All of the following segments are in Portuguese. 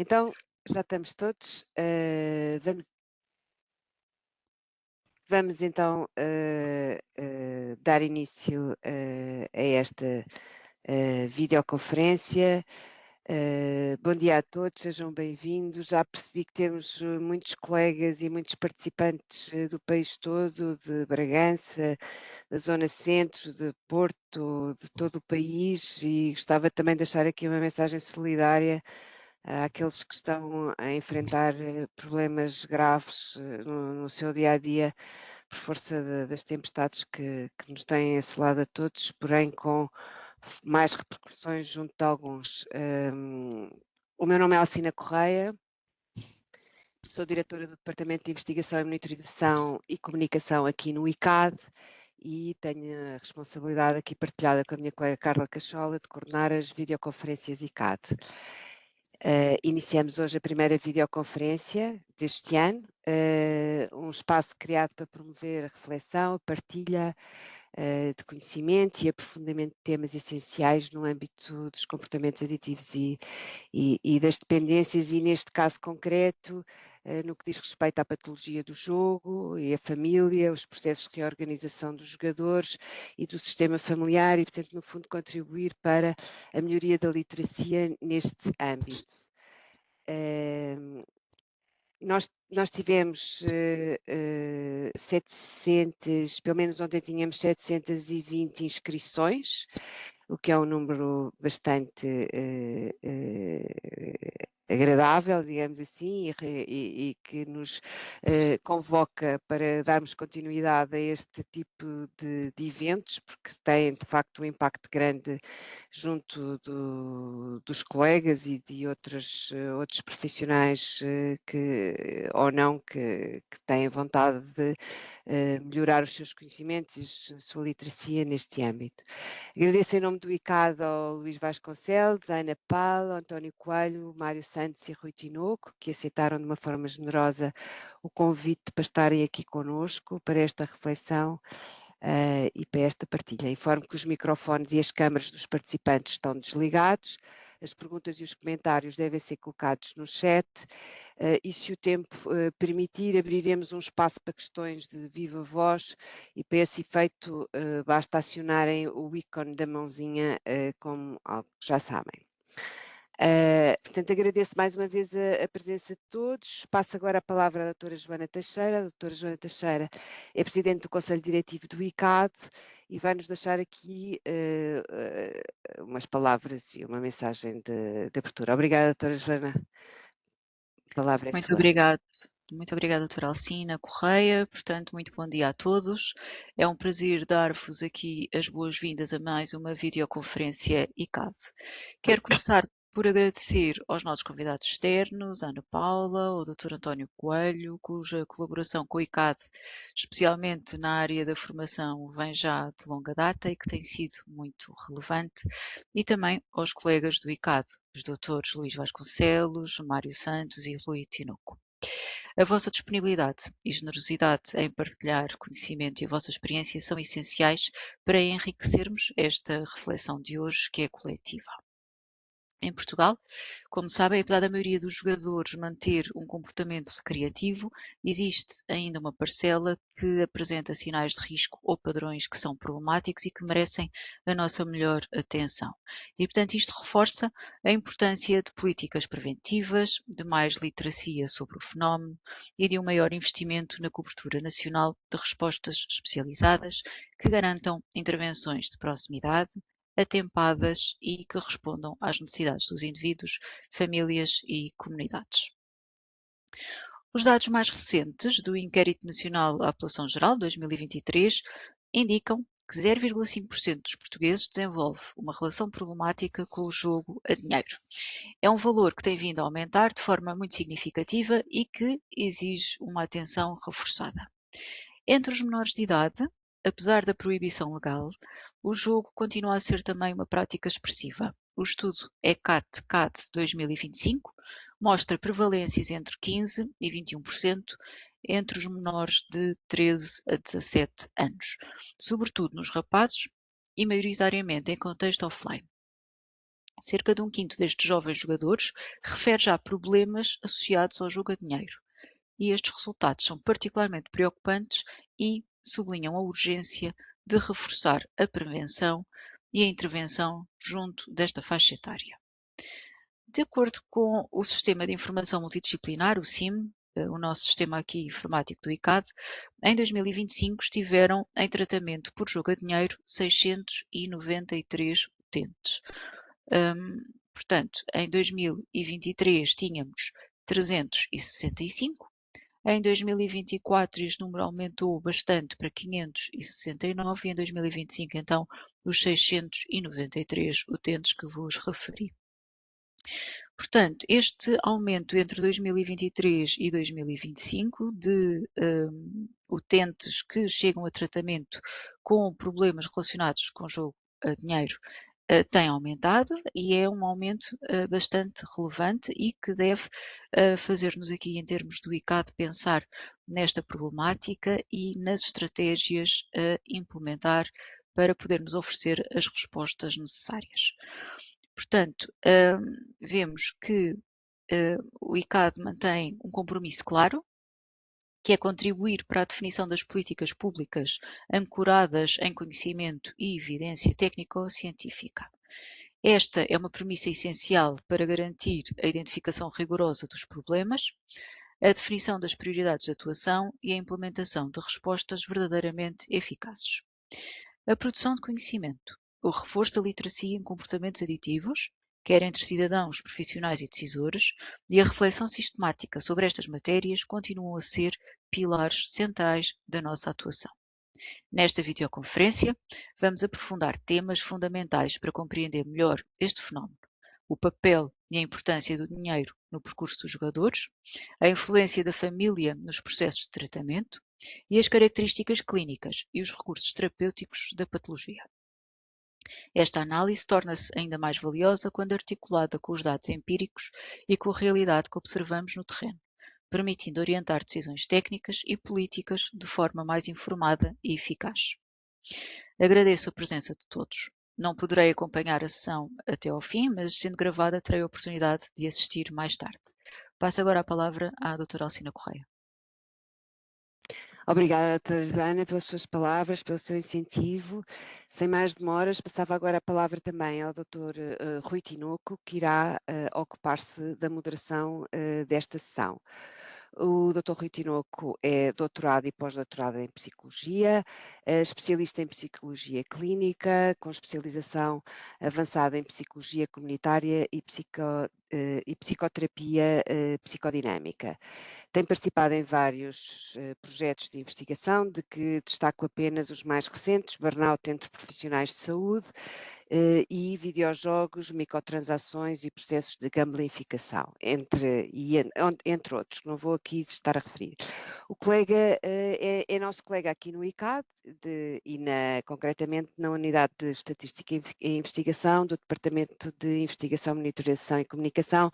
Então, já estamos todos. Vamos então dar início a esta videoconferência. Bom dia a todos, sejam bem-vindos. Já percebi que temos muitos colegas e muitos participantes do país todo, de Bragança, da Zona Centro, de Porto, de todo o país, e gostava também de deixar aqui uma mensagem solidária àqueles que estão a enfrentar problemas graves no seu dia a dia por força das tempestades que nos têm assolado a todos, porém com mais repercussões junto de alguns. O meu nome é Alcina Correia, sou diretora do Departamento de Investigação e Monitorização e Comunicação aqui no ICAD e tenho a responsabilidade aqui partilhada com a minha colega Carla Cachola de coordenar as videoconferências ICAD. Iniciamos hoje a primeira videoconferência deste ano, um espaço criado para promover a reflexão, a partilha de conhecimento e aprofundamento de temas essenciais no âmbito dos comportamentos aditivos e das dependências, e neste caso concreto, no que diz respeito à patologia do jogo e a família, os processos de reorganização dos jogadores e do sistema familiar, e portanto no fundo contribuir para a melhoria da literacia neste âmbito. Nós tivemos 700, pelo menos ontem tínhamos 720 inscrições, o que é um número bastante agradável, digamos assim, e que nos convoca para darmos continuidade a este tipo de eventos, porque têm de facto um impacto grande junto dos colegas e de outros profissionais que ou não que têm vontade de melhorar os seus conhecimentos e a sua literacia neste âmbito. Agradeço em nome do ICAD ao Luís Vasconcelos, à Ana Paula, ao António Coelho, Mário Santos e Rui Tinoco, que aceitaram de uma forma generosa o convite para estarem aqui conosco para esta reflexão e para esta partilha. Informo que os microfones e as câmaras dos participantes estão desligados. As perguntas e os comentários devem ser colocados no chat e, se o tempo permitir, abriremos um espaço para questões de viva voz, e para esse efeito basta acionarem o ícone da mãozinha, como já sabem. Portanto, agradeço mais uma vez a presença de todos. Passo agora a palavra à doutora Joana Teixeira. A doutora Joana Teixeira é presidente do Conselho Diretivo do ICAD e vai-nos deixar aqui umas palavras e uma mensagem de abertura. Obrigada, doutora Joana. A palavra é Muito sua. obrigada, doutora Alcina Correia. Portanto, muito bom dia a todos. É um prazer dar-vos aqui as boas-vindas a mais uma videoconferência ICAD. Quero começar por agradecer aos nossos convidados externos, a Ana Paula, o Dr. António Coelho, cuja colaboração com o ICAD, especialmente na área da formação, vem já de longa data e que tem sido muito relevante, e também aos colegas do ICAD, os Drs. Luís Vasconcelos, Mário Santos e Rui Tinoco. A vossa disponibilidade e generosidade em partilhar conhecimento e a vossa experiência são essenciais para enriquecermos esta reflexão de hoje, que é coletiva. Em Portugal, como sabem, apesar da maioria dos jogadores manter um comportamento recreativo, existe ainda uma parcela que apresenta sinais de risco ou padrões que são problemáticos e que merecem a nossa melhor atenção. E, portanto, isto reforça a importância de políticas preventivas, de mais literacia sobre o fenómeno e de um maior investimento na cobertura nacional de respostas especializadas que garantam intervenções de proximidade, atempadas e que respondam às necessidades dos indivíduos, famílias e comunidades. Os dados mais recentes do Inquérito Nacional à População Geral 2023 indicam que 0,5% dos portugueses desenvolve uma relação problemática com o jogo a dinheiro. É um valor que tem vindo a aumentar de forma muito significativa e que exige uma atenção reforçada. Entre os menores de idade, apesar da proibição legal, o jogo continua a ser também uma prática expressiva. O estudo ECAT-CAD 2025 mostra prevalências entre 15% e 21% entre os menores de 13 a 17 anos, sobretudo nos rapazes e maioritariamente em contexto offline. Cerca de um quinto destes jovens jogadores refere já problemas associados ao jogo a dinheiro, e estes resultados são particularmente preocupantes e sublinham a urgência de reforçar a prevenção e a intervenção junto desta faixa etária. De acordo com o Sistema de Informação Multidisciplinar, o SIM, o nosso sistema aqui informático do ICAD, em 2025 estiveram em tratamento por jogo a dinheiro 693 utentes. Portanto, em 2023 tínhamos 365, em 2024 este número aumentou bastante para 569 e em 2025 então os 693 utentes que vos referi. Portanto, este aumento entre 2023 e 2025 de utentes que chegam a tratamento com problemas relacionados com jogo a dinheiro tem aumentado e é um aumento bastante relevante e que deve fazer-nos aqui, em termos do ICAD, pensar nesta problemática e nas estratégias a implementar para podermos oferecer as respostas necessárias. Portanto, vemos que o ICAD mantém um compromisso claro, que é contribuir para a definição das políticas públicas ancoradas em conhecimento e evidência técnico-científica. Esta é uma premissa essencial para garantir a identificação rigorosa dos problemas, a definição das prioridades de atuação e a implementação de respostas verdadeiramente eficazes. A produção de conhecimento, o reforço da literacia em comportamentos aditivos, quer entre cidadãos, profissionais e decisores, e a reflexão sistemática sobre estas matérias continuam a ser pilares centrais da nossa atuação. Nesta videoconferência, vamos aprofundar temas fundamentais para compreender melhor este fenómeno: o papel e a importância do dinheiro no percurso dos jogadores, a influência da família nos processos de tratamento e as características clínicas e os recursos terapêuticos da patologia. Esta análise torna-se ainda mais valiosa quando articulada com os dados empíricos e com a realidade que observamos no terreno, permitindo orientar decisões técnicas e políticas de forma mais informada e eficaz. Agradeço a presença de todos. Não poderei acompanhar a sessão até ao fim, mas sendo gravada terei a oportunidade de assistir mais tarde. Passo agora a palavra à doutora Alcina Correia. Obrigada, doutora Joana, pelas suas palavras, pelo seu incentivo. Sem mais demoras, passava agora a palavra também ao doutor Rui Tinoco, que irá ocupar-se da moderação desta sessão. O Dr. Rui Tinoco é doutorado e pós-doutorado em Psicologia, especialista em Psicologia Clínica, com especialização avançada em Psicologia Comunitária e Psicoterapia Psicodinâmica. Tem participado em vários projetos de investigação, de que destaco apenas os mais recentes: burnout entre profissionais de saúde e videojogos, microtransações e processos de gamificação, entre outros, que não vou aqui estar a referir. O colega é nosso colega aqui no ICAD concretamente na Unidade de Estatística e Investigação do Departamento de Investigação, Monitorização e Comunicação.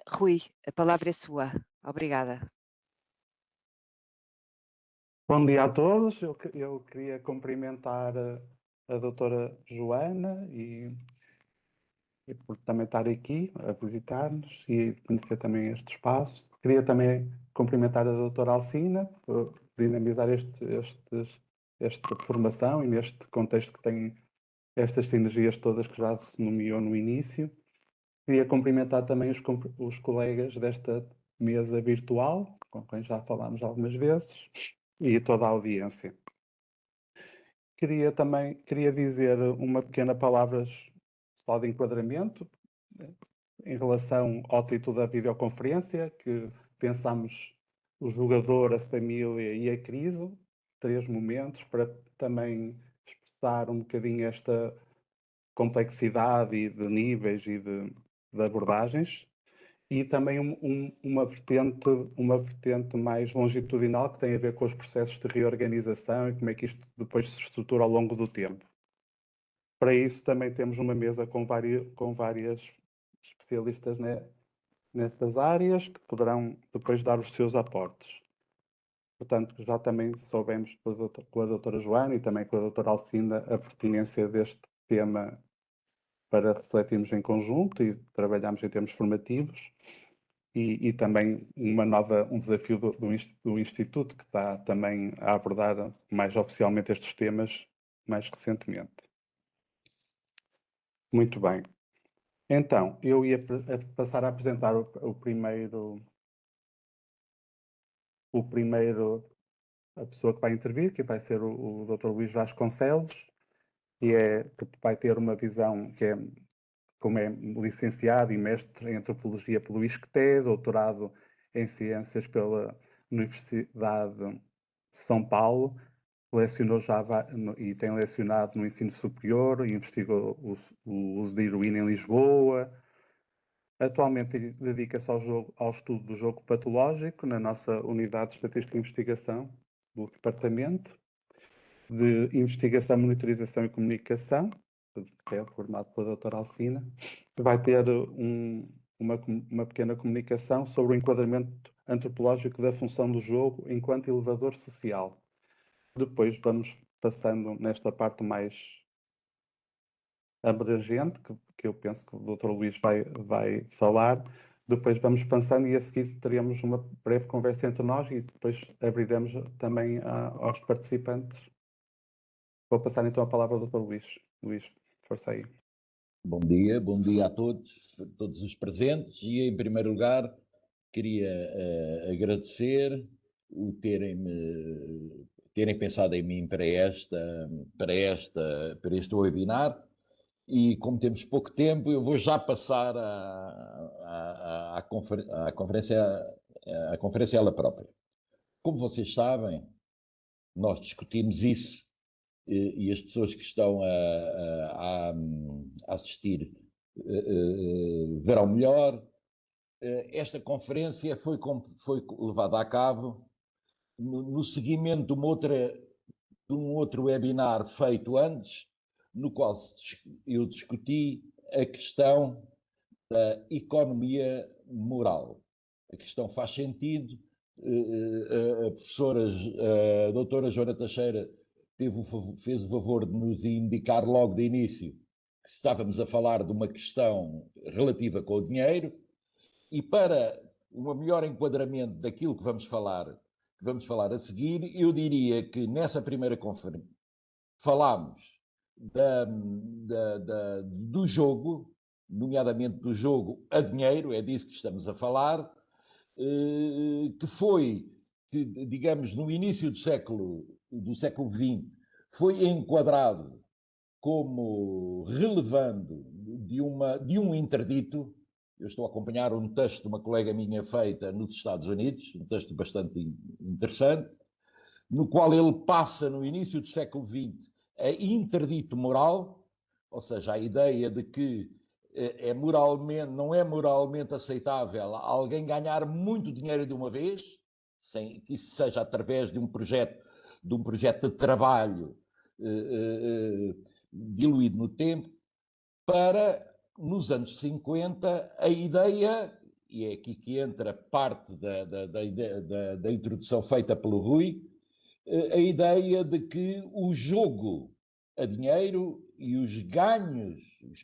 Rui, a palavra é sua. Obrigada. Bom dia a todos. Eu queria cumprimentar a doutora Joana e por também estar aqui a visitar-nos e conhecer também este espaço. Queria também cumprimentar a doutora Alcina por dinamizar esta formação e neste contexto que tem estas sinergias todas que já se nomeou no início. Queria cumprimentar também os colegas desta mesa virtual, com quem já falámos algumas vezes, e toda a audiência. Queria dizer uma pequena palavra só de enquadramento em relação ao título da videoconferência, que pensamos o jogador, a família e a crise, 3 momentos, para também expressar um bocadinho esta complexidade e de níveis e de abordagens. E também uma vertente mais longitudinal que tem a ver com os processos de reorganização e como é que isto depois se estrutura ao longo do tempo. Para isso também temos uma mesa com várias especialistas nessas áreas que poderão depois dar os seus aportes. Portanto, já também soubemos com a doutora Joana e também com a doutora Alcinda a pertinência deste tema para refletirmos em conjunto e trabalharmos em termos formativos. E também um desafio do Instituto, que está também a abordar mais oficialmente estes temas mais recentemente. Muito bem. Então, eu ia passar a apresentar a pessoa que vai intervir, que vai ser o Dr. Luís Vasconcelos, que vai ter uma visão como é licenciado e mestre em Antropologia pelo ISCTE, doutorado em Ciências pela Universidade de São Paulo, lecionou e tem lecionado no ensino superior, investigou o uso de heroína em Lisboa. Atualmente dedica-se ao estudo do jogo patológico na nossa Unidade de Estatística e Investigação do Departamento de Investigação, Monitorização e Comunicação, que é formado pela doutora Alcina. Vai ter uma pequena comunicação sobre o enquadramento antropológico da função do jogo enquanto elevador social. Depois vamos passando nesta parte mais abrangente, que eu penso que o Dr. Luís vai falar. Depois vamos pensando e a seguir teremos uma breve conversa entre nós e depois abriremos também aos participantes. Vou passar então a palavra ao Dr. Luís. Luís, força aí. Bom dia a todos os presentes e, em primeiro lugar, queria agradecer o terem pensado em mim para este webinar. E como temos pouco tempo, eu vou já passar à conferência ela própria. Como vocês sabem, nós discutimos isso e as pessoas que estão a assistir verão melhor. Esta conferência foi levada a cabo no seguimento de um outro webinar feito antes, no qual eu discuti a questão da economia moral. A questão faz sentido. A doutora Joana Teixeira fez o favor de nos indicar logo de início que estávamos a falar de uma questão relativa com o dinheiro, e para um melhor enquadramento daquilo que vamos falar a seguir, eu diria que nessa primeira conferência falámos do jogo, nomeadamente do jogo a dinheiro, é disso que estamos a falar, que digamos, no início do século XX, foi enquadrado como relevando de um interdito. Eu estou a acompanhar um texto de uma colega minha feita nos Estados Unidos, um texto bastante interessante, no qual ele passa, no início do século XX, a interdito moral, ou seja, a ideia de que não é moralmente aceitável alguém ganhar muito dinheiro de uma vez, sem que isso seja através de um projeto de trabalho diluído no tempo, para, nos anos 50, a ideia, e é aqui que entra parte da introdução feita pelo Rui, a ideia de que o jogo a dinheiro e os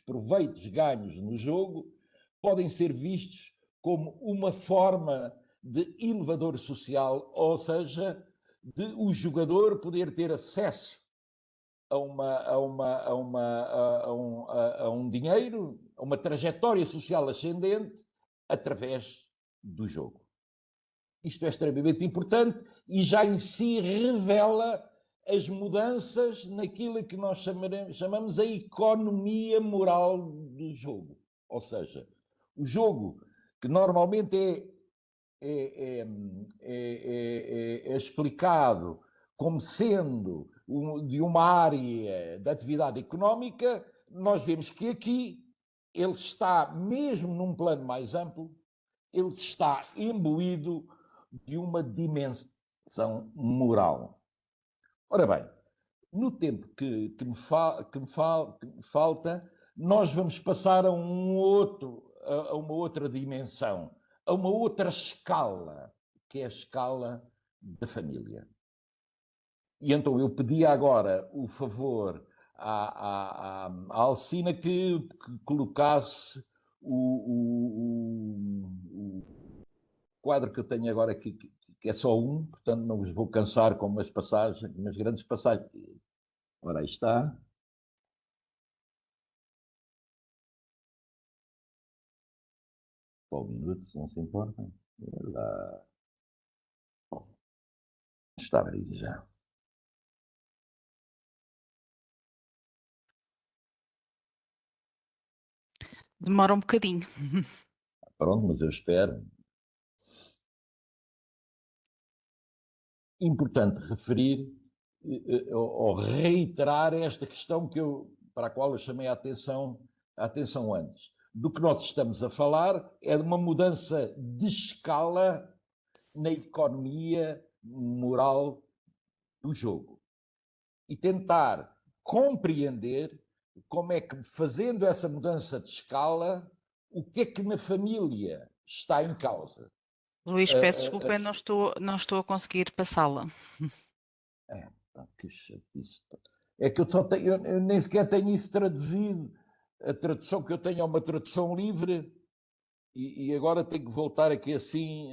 proveitos ganhos no jogo podem ser vistos como uma forma de elevador social, ou seja, de o jogador poder ter acesso a um dinheiro, a uma trajetória social ascendente através do jogo. Isto é extremamente importante e já em si revela as mudanças naquilo que nós chamamos a economia moral do jogo. Ou seja, o jogo, que normalmente é explicado como sendo de uma área da atividade económica, nós vemos que aqui ele está, mesmo num plano mais amplo, ele está imbuído de uma dimensão moral. Ora bem, no tempo que me falta, nós vamos passar a uma outra dimensão, a uma outra escala, que é a escala da família. E então eu pedi agora o favor à Alcina que colocasse o quadro que eu tenho agora aqui, que é só um, portanto não vos vou cansar com umas passagens, umas grandes passagens. Ora, aí está. Só um minuto, se não se importa. Lá. Está a abrir já. Demora um bocadinho. Pronto, mas eu espero. Importante referir ou reiterar esta questão para a qual eu chamei a atenção antes. Do que nós estamos a falar é de uma mudança de escala na economia moral do jogo. E tentar compreender como é que, fazendo essa mudança de escala, o que é que na família está em causa. Luís, peço desculpa, não estou a conseguir passá-la. Que chatice. É que eu nem sequer tenho isso traduzido. A tradução que eu tenho é uma tradução livre e agora tenho que voltar aqui assim.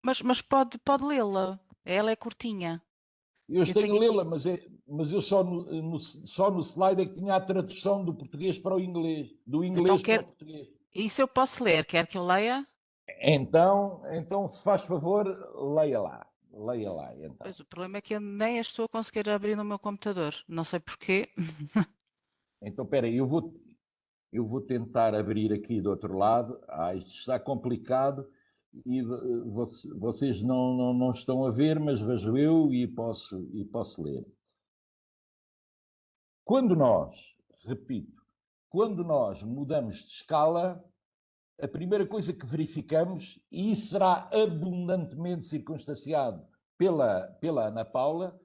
Mas pode lê-la. Ela é curtinha. Eu Eu tenho tenho a lê-la, aqui. mas eu só no slide é que tinha a tradução do português para o inglês, do Então inglês para o português. Isso eu posso ler. Quer que eu leia? Então, se faz favor, leia lá. Leia lá, então. Pois o problema é que eu nem a estou a conseguir abrir no meu computador. Não sei porquê. Então, espera aí, eu vou tentar abrir aqui do outro lado. Isto está complicado e vocês não estão a ver, mas vejo eu e posso ler. Quando nós mudamos de escala, a primeira coisa que verificamos, e isso será abundantemente circunstanciado pela Ana Paula,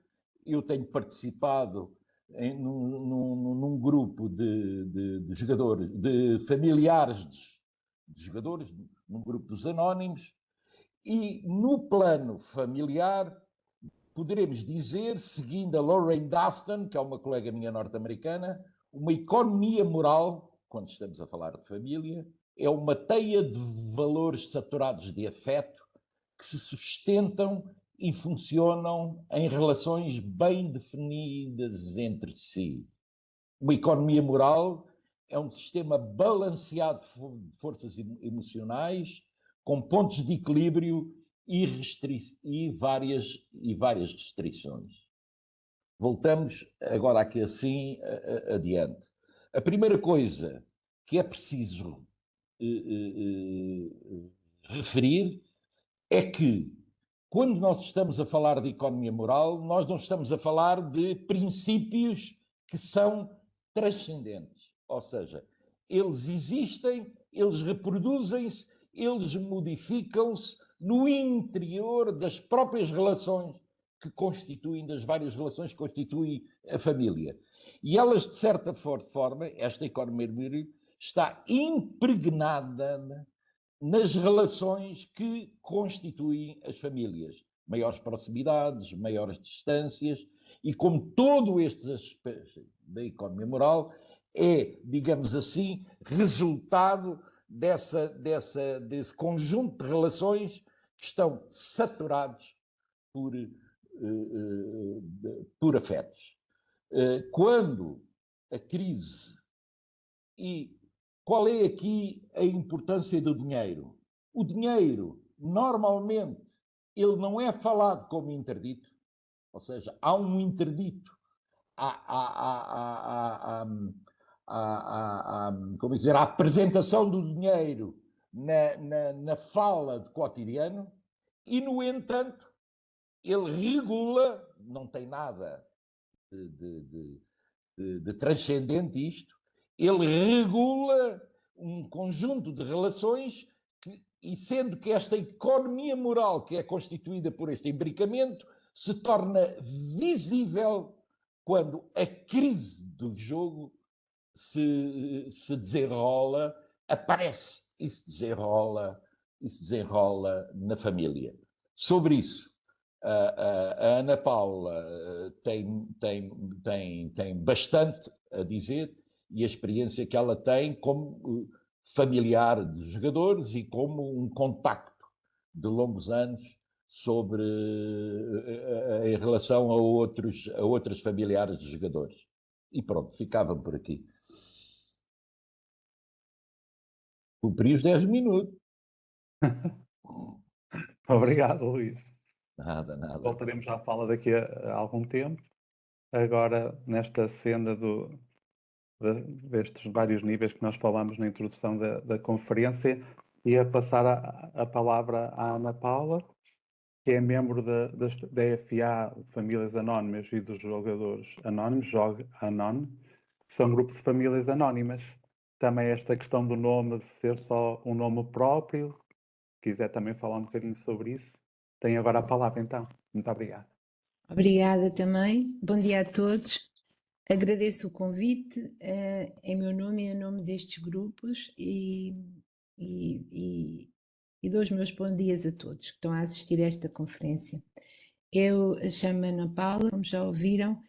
eu tenho participado num grupo de jogadores, de familiares de jogadores, num grupo dos anónimos, e no plano familiar poderemos dizer, seguindo a Lorraine Daston, que é uma colega minha norte-americana, uma economia moral, quando estamos a falar de família, é uma teia de valores saturados de afeto que se sustentam e funcionam em relações bem definidas entre si. Uma economia moral é um sistema balanceado de forças emocionais, com pontos de equilíbrio e várias restrições. Voltamos agora aqui assim adiante. A primeira coisa que é preciso referir é que, quando nós estamos a falar de economia moral, nós não estamos a falar de princípios que são transcendentes. Ou seja, eles existem, eles reproduzem-se, eles modificam-se no interior das próprias relações que constituem, das várias relações que constituem a família. E elas, de certa forma, esta economia moral está impregnada nas relações que constituem as famílias. Maiores proximidades, maiores distâncias, e como todo este aspecto da economia moral é, digamos assim, resultado desse conjunto de relações que estão saturados por afetos. Quando a crise e qual é aqui a importância do dinheiro? O dinheiro, normalmente, ele não é falado como interdito, ou seja, há um interdito, como dizer, a apresentação do dinheiro na fala de cotidiano e, no entanto, ele regula, não tem nada de transcendente isto, ele regula um conjunto de relações e sendo que esta economia moral que é constituída por este imbricamento se torna visível quando a crise do jogo se desenrola, aparece e se desenrola na família. Sobre isso, A Ana Paula tem bastante a dizer, e a experiência que ela tem como familiar de jogadores e como um contacto de longos anos sobre em relação a outros familiares de jogadores. E pronto, ficava por aqui. Cumpri os 10 minutos. Obrigado, Luís. Nada. Voltaremos à fala daqui a algum tempo. Agora, nesta senda destes vários níveis que nós falamos na introdução da conferência, ia passar a palavra à Ana Paula, que é membro da FA Famílias Anónimas e dos Jogadores Anónimos, JOG Anon, que são um grupo de famílias anónimas. Também esta questão do nome de ser só um nome próprio, se quiser também falar um bocadinho sobre isso. Tem agora a palavra, então. Muito obrigado. Obrigada também. Bom dia a todos. Agradeço o convite em meu nome e em nome destes grupos e dou os meus bons dias a todos que estão a assistir a esta conferência. Eu chamo-me Ana Paula, como já ouviram,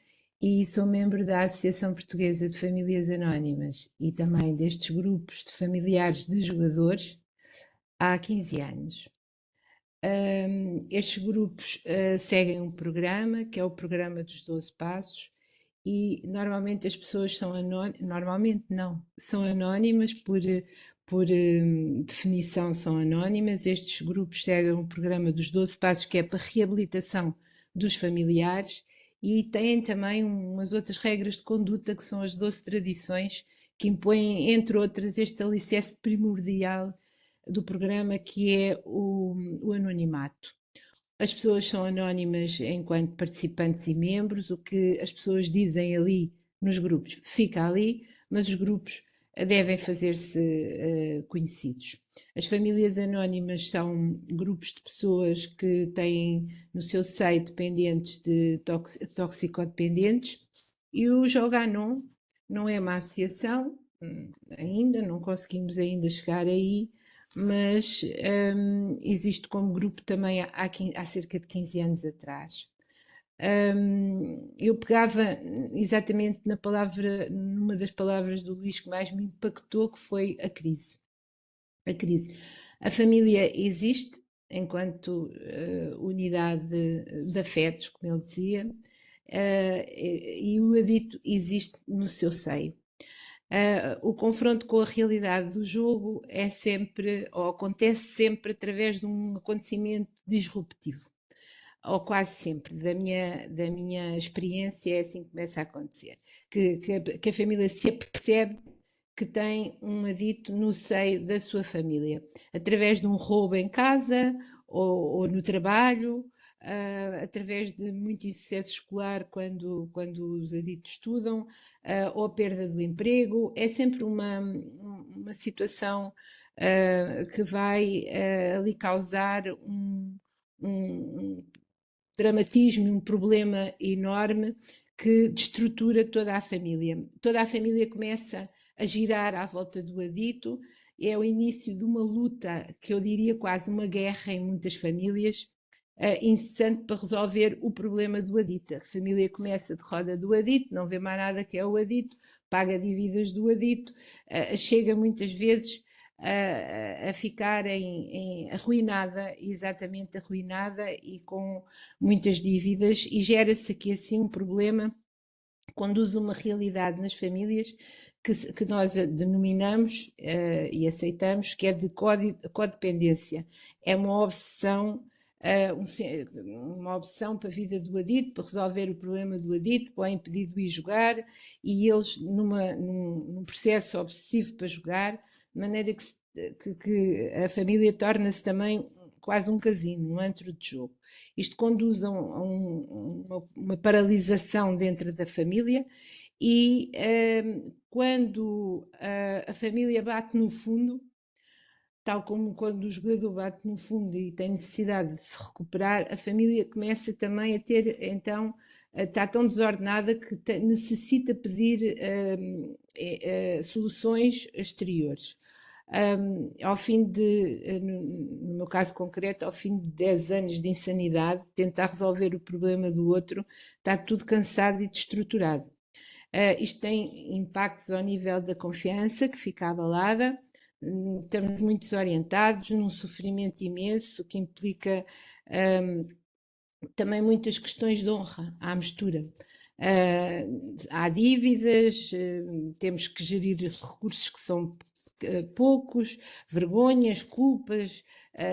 e sou membro da Associação Portuguesa de Famílias Anónimas e também destes grupos de familiares de jogadores há 15 anos. Estes grupos seguem um programa, que é o programa dos 12 Passos, e normalmente as pessoas são são anónimas, por definição são anónimas. Estes grupos seguem um programa dos 12 Passos, que é para reabilitação dos familiares, e têm também umas outras regras de conduta, que são as 12 tradições, que impõem, entre outras, este alicerce primordial do programa, que é o anonimato. As pessoas são anónimas enquanto participantes e membros, o que as pessoas dizem ali nos grupos fica ali, mas os grupos devem fazer-se conhecidos. As famílias anónimas são grupos de pessoas que têm no seu seio dependentes de toxicodependentes, e o JOG-Anon não é uma associação, ainda não conseguimos ainda chegar aí, mas existe como grupo também há cerca de 15 anos atrás. Eu pegava exatamente numa das palavras do Luís que mais me impactou, que foi a crise. A família existe enquanto unidade de afetos, como ele dizia, e o adito existe no seu seio. O confronto com a realidade do jogo é sempre, ou acontece sempre, através de um acontecimento disruptivo, ou quase sempre. Da minha experiência é assim que começa a acontecer, que a família se apercebe que tem um adito no seio da sua família, através de um roubo em casa ou no trabalho, através de muito insucesso escolar quando os aditos estudam, ou a perda do emprego. É sempre uma situação que vai ali causar um dramatismo, um problema enorme que destrutura toda a família. Toda a família começa a girar à volta do adito. É o início de uma luta, que eu diria quase uma guerra em muitas famílias, incessante para resolver o problema do adito. A família começa de roda do adito, não vê mais nada que é o adito, paga dívidas do adito, chega muitas vezes a ficar arruinada, exatamente arruinada, e com muitas dívidas, e gera-se aqui assim um problema, conduz a uma realidade nas famílias que nós denominamos e aceitamos, que é de codependência. É uma obsessão, uma obsessão para a vida do adito, para resolver o problema do adito, para impedir de ir jogar, e eles num processo obsessivo para jogar, de maneira que a família torna-se também quase um casino, um antro de jogo. Isto conduz a uma paralisação dentro da família, e quando a família bate no fundo, tal como quando o jogador bate no fundo e tem necessidade de se recuperar, a família começa também a ter, então, está tão desordenada que necessita pedir soluções exteriores. Ao fim de, no meu caso concreto, ao fim de 10 anos de insanidade, tentar resolver o problema do outro, está tudo cansado e destruturado. Isto tem impactos ao nível da confiança, que fica abalada, estamos muito desorientados, num sofrimento imenso, que implica também muitas questões de honra à mistura. Há dívidas, temos que gerir recursos que são poucos, vergonhas, culpas,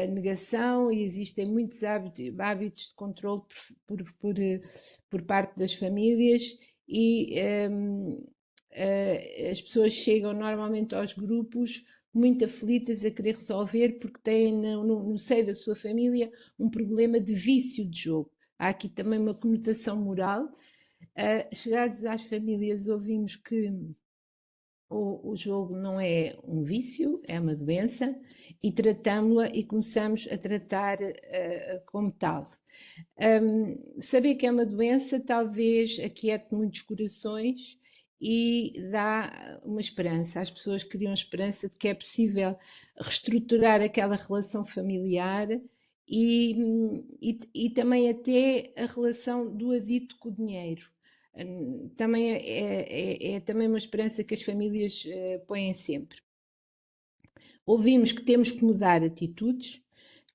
negação, e existem muitos hábitos de controle por parte das famílias, e as pessoas chegam normalmente aos grupos muito aflitas a querer resolver porque têm no seio da sua família um problema de vício de jogo. Há aqui também uma conotação moral. Chegados às famílias, ouvimos que o jogo não é um vício, é uma doença, e tratamos-la e começamos a tratar como tal. Saber que é uma doença talvez aquiete muitos corações e dá uma esperança. As pessoas criam esperança de que é possível reestruturar aquela relação familiar e também até a relação do adito com o dinheiro. Também é também uma esperança que as famílias põem sempre. Ouvimos que temos que mudar atitudes,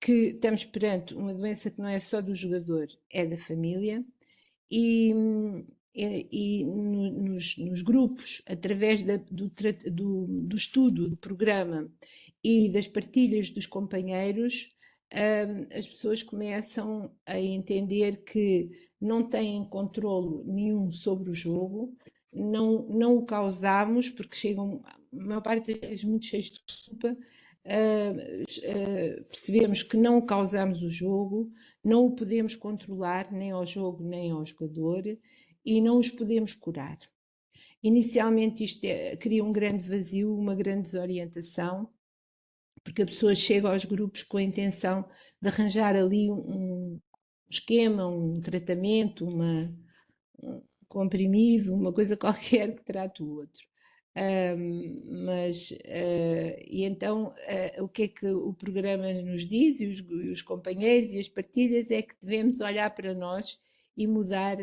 que estamos perante uma doença que não é só do jogador, é da família, e nos grupos, através do estudo do programa e das partilhas dos companheiros, as pessoas começam a entender que não têm controlo nenhum sobre o jogo, não o causamos, porque chegam, a maior parte das vezes, muito cheios de desculpa. Percebemos que não causamos o jogo, não o podemos controlar, nem ao jogo nem ao jogador, e não os podemos curar. Inicialmente isto cria um grande vazio, uma grande desorientação, porque a pessoa chega aos grupos com a intenção de arranjar ali um esquema, um tratamento, um comprimido, uma coisa qualquer que trate o outro. E então o que é que o programa nos diz, e os companheiros e as partilhas, é que devemos olhar para nós e mudar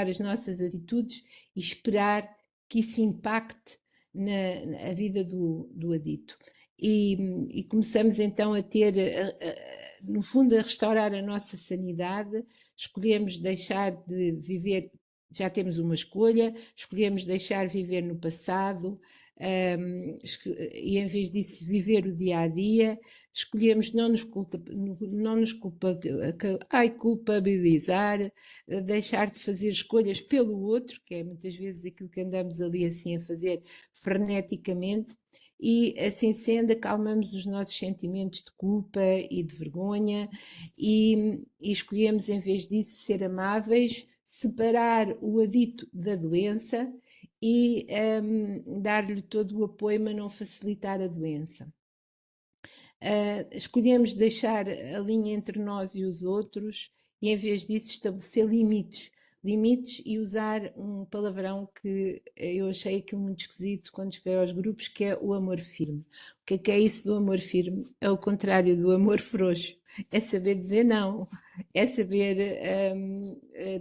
as nossas atitudes e esperar que isso impacte na vida do adito. E começamos então a ter, no fundo, a restaurar a nossa sanidade. Escolhemos deixar de viver, já temos uma escolha, escolhemos deixar viver no passado, e em vez disso viver o dia a dia. Escolhemos não nos culpabilizar, deixar de fazer escolhas pelo outro, que é muitas vezes aquilo que andamos ali assim a fazer freneticamente, e assim sendo acalmamos os nossos sentimentos de culpa e de vergonha, e escolhemos em vez disso ser amáveis, separar o adito da doença e dar-lhe todo o apoio, mas não facilitar a doença. Escolhemos deixar a linha entre nós e os outros, e em vez disso estabelecer limites e usar um palavrão que eu achei aquilo muito esquisito quando cheguei aos grupos, que é o amor firme. O que é isso do amor firme? É o contrário do amor frouxo. É saber dizer não, é saber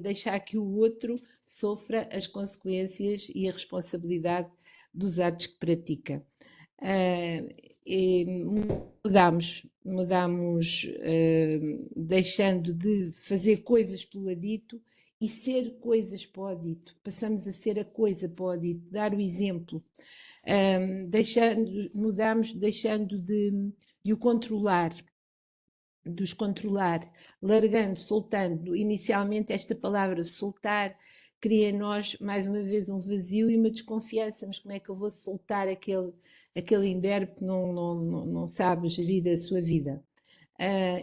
deixar que o outro sofra as consequências e a responsabilidade dos atos que pratica. E mudamos deixando de fazer coisas pelo adito e ser coisas para o adito. Passamos a ser a coisa para o adito, dar o exemplo. Mudamos deixando de o controlar, de os controlar, largando, soltando. Inicialmente esta palavra soltar cria em nós mais uma vez um vazio e uma desconfiança, mas como é que eu vou soltar aquele imberbe que não sabe gerir a sua vida?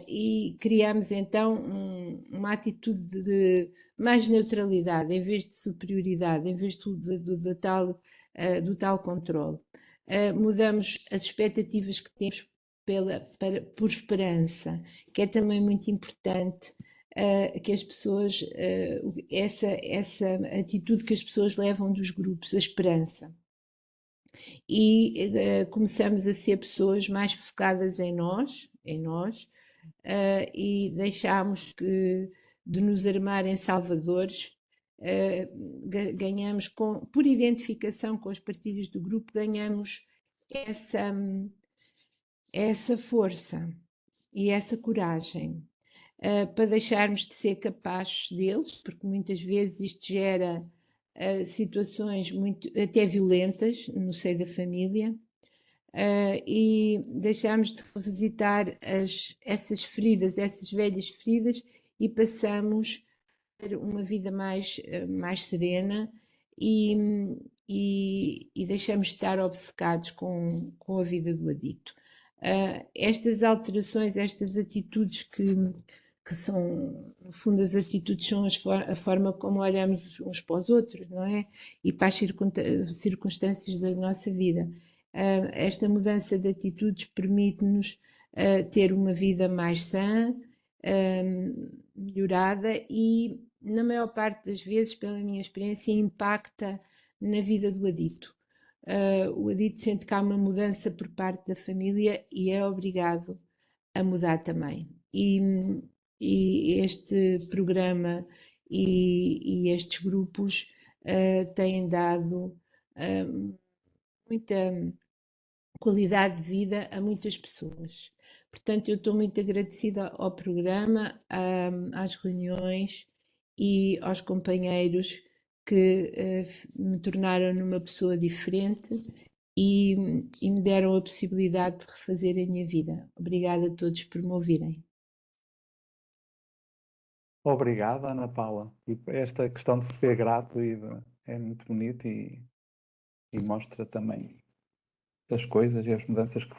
E criamos então uma atitude de mais neutralidade em vez de superioridade, em vez do tal controle. Mudamos as expectativas que temos por esperança, que é também muito importante, que as pessoas, essa atitude que as pessoas levam dos grupos, a esperança. e começamos a ser pessoas mais focadas em nós, e deixámos de nos armar em salvadores. Ganhamos, por identificação com as partilhas do grupo, ganhamos essa força e essa coragem para deixarmos de ser capazes deles, porque muitas vezes isto gera situações até violentas no seio da família, e deixamos de revisitar essas feridas, essas velhas feridas, e passamos a ter uma vida mais serena e deixamos de estar obcecados com a vida do adicto. Estas alterações, estas atitudes que são, no fundo, as atitudes são a forma como olhamos uns para os outros, não é? E para as circunstâncias da nossa vida. Esta mudança de atitudes permite-nos ter uma vida mais sã, melhorada e, na maior parte das vezes, pela minha experiência, impacta na vida do adicto. O adicto sente que há uma mudança por parte da família e é obrigado a mudar também. E este programa e estes grupos têm dado muita qualidade de vida a muitas pessoas. Portanto, eu estou muito agradecida ao programa, às reuniões e aos companheiros que me tornaram numa pessoa diferente e me deram a possibilidade de refazer a minha vida. Obrigada a todos por me ouvirem. Obrigado, Ana Paula. E esta questão de ser grato é muito bonito e mostra também as coisas e as mudanças que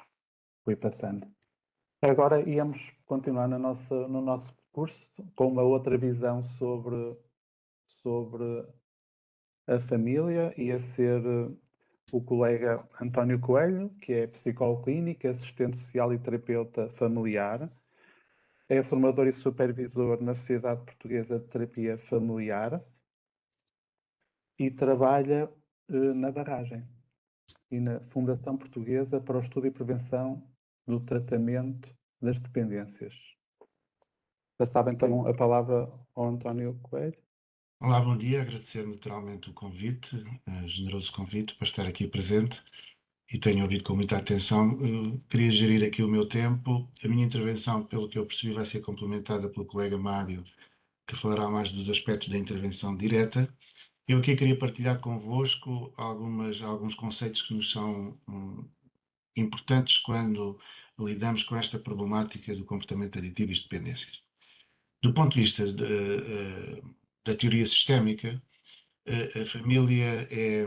fui passando. Agora íamos continuar no nosso percurso com uma outra visão sobre a família, ia ser o colega António Coelho, que é psicólogo clínico, assistente social e terapeuta familiar. É formador e supervisor na Sociedade Portuguesa de Terapia Familiar e trabalha na Barragem e na Fundação Portuguesa para o Estudo e Prevenção do Tratamento das Dependências. Passava então a palavra ao António Coelho. Olá, bom dia. Agradecer naturalmente o convite, generoso convite para estar aqui presente e tenho ouvido com muita atenção. Queria gerir aqui o meu tempo. A minha intervenção, pelo que eu percebi, vai ser complementada pelo colega Mário, que falará mais dos aspectos da intervenção direta. Eu aqui queria partilhar convosco alguns conceitos que nos são importantes quando lidamos com esta problemática do comportamento aditivo e as dependências. Do ponto de vista da teoria sistémica, a família é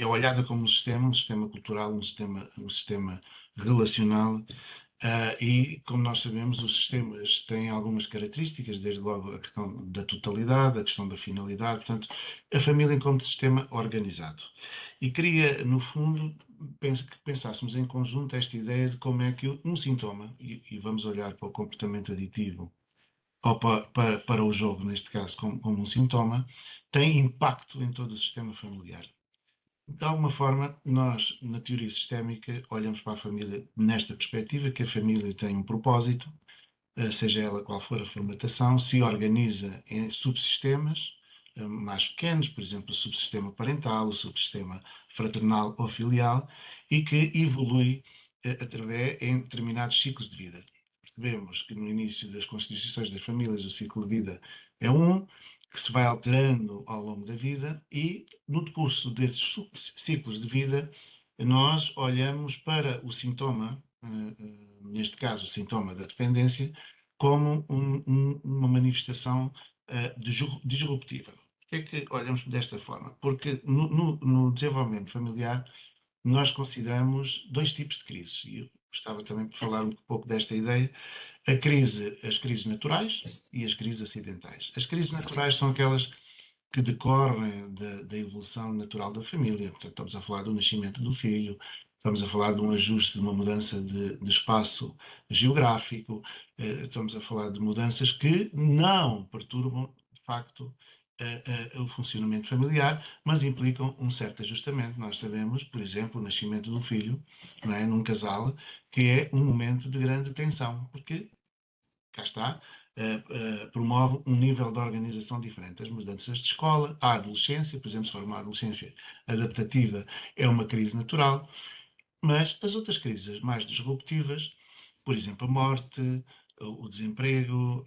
olhada como um sistema cultural, um sistema relacional, e, como nós sabemos, os sistemas têm algumas características, desde logo a questão da totalidade, a questão da finalidade, portanto, a família enquanto sistema organizado. E queria, no fundo, que pensássemos em conjunto esta ideia de como é que um sintoma, e vamos olhar para o comportamento aditivo, ou para o jogo, neste caso, como um sintoma, tem impacto em todo o sistema familiar. De alguma forma, nós, na teoria sistémica, olhamos para a família nesta perspectiva, que a família tem um propósito, seja ela qual for a formatação, se organiza em subsistemas mais pequenos, por exemplo, o subsistema parental, o subsistema fraternal ou filial, e que evolui em determinados ciclos de vida. Percebemos que no início das constituições das famílias o ciclo de vida é que se vai alterando ao longo da vida e, no decurso desses ciclos de vida, nós olhamos para o sintoma, neste caso o sintoma da dependência, como uma manifestação disruptiva. Por que é que olhamos desta forma? Porque no desenvolvimento familiar nós consideramos dois tipos de crises, e eu gostava também de falar um pouco desta ideia. As crises naturais e as crises acidentais. As crises naturais são aquelas que decorrem da evolução natural da família. Portanto, estamos a falar do nascimento do filho, estamos a falar de um ajuste, de uma mudança de espaço geográfico, estamos a falar de mudanças que não perturbam, de facto, o funcionamento familiar, mas implicam um certo ajustamento. Nós sabemos, por exemplo, o nascimento de um filho, não é, num casal, que é um momento de grande tensão, porque, cá está, promove um nível de organização diferente. As mudanças de escola, a adolescência, por exemplo, se for uma adolescência adaptativa, é uma crise natural, mas as outras crises mais disruptivas, por exemplo, a morte, o desemprego,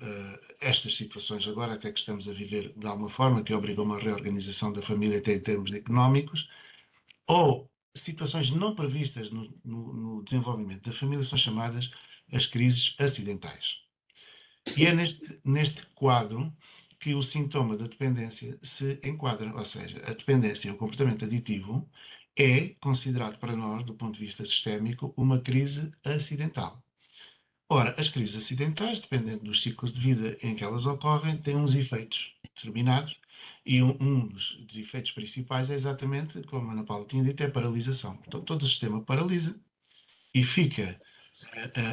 estas situações agora até que estamos a viver de alguma forma, que obrigam a uma reorganização da família até em termos económicos, ou situações não previstas no desenvolvimento da família, são chamadas as crises acidentais. E é neste quadro que o sintoma da dependência se enquadra, ou seja, a dependência, o comportamento aditivo, é considerado para nós, do ponto de vista sistémico, uma crise acidental. Ora, as crises acidentais, dependendo dos ciclos de vida em que elas ocorrem, têm uns efeitos determinados, e um dos efeitos principais é exatamente, como a Ana Paula tinha dito, é a paralisação. Então, todo o sistema paralisa e fica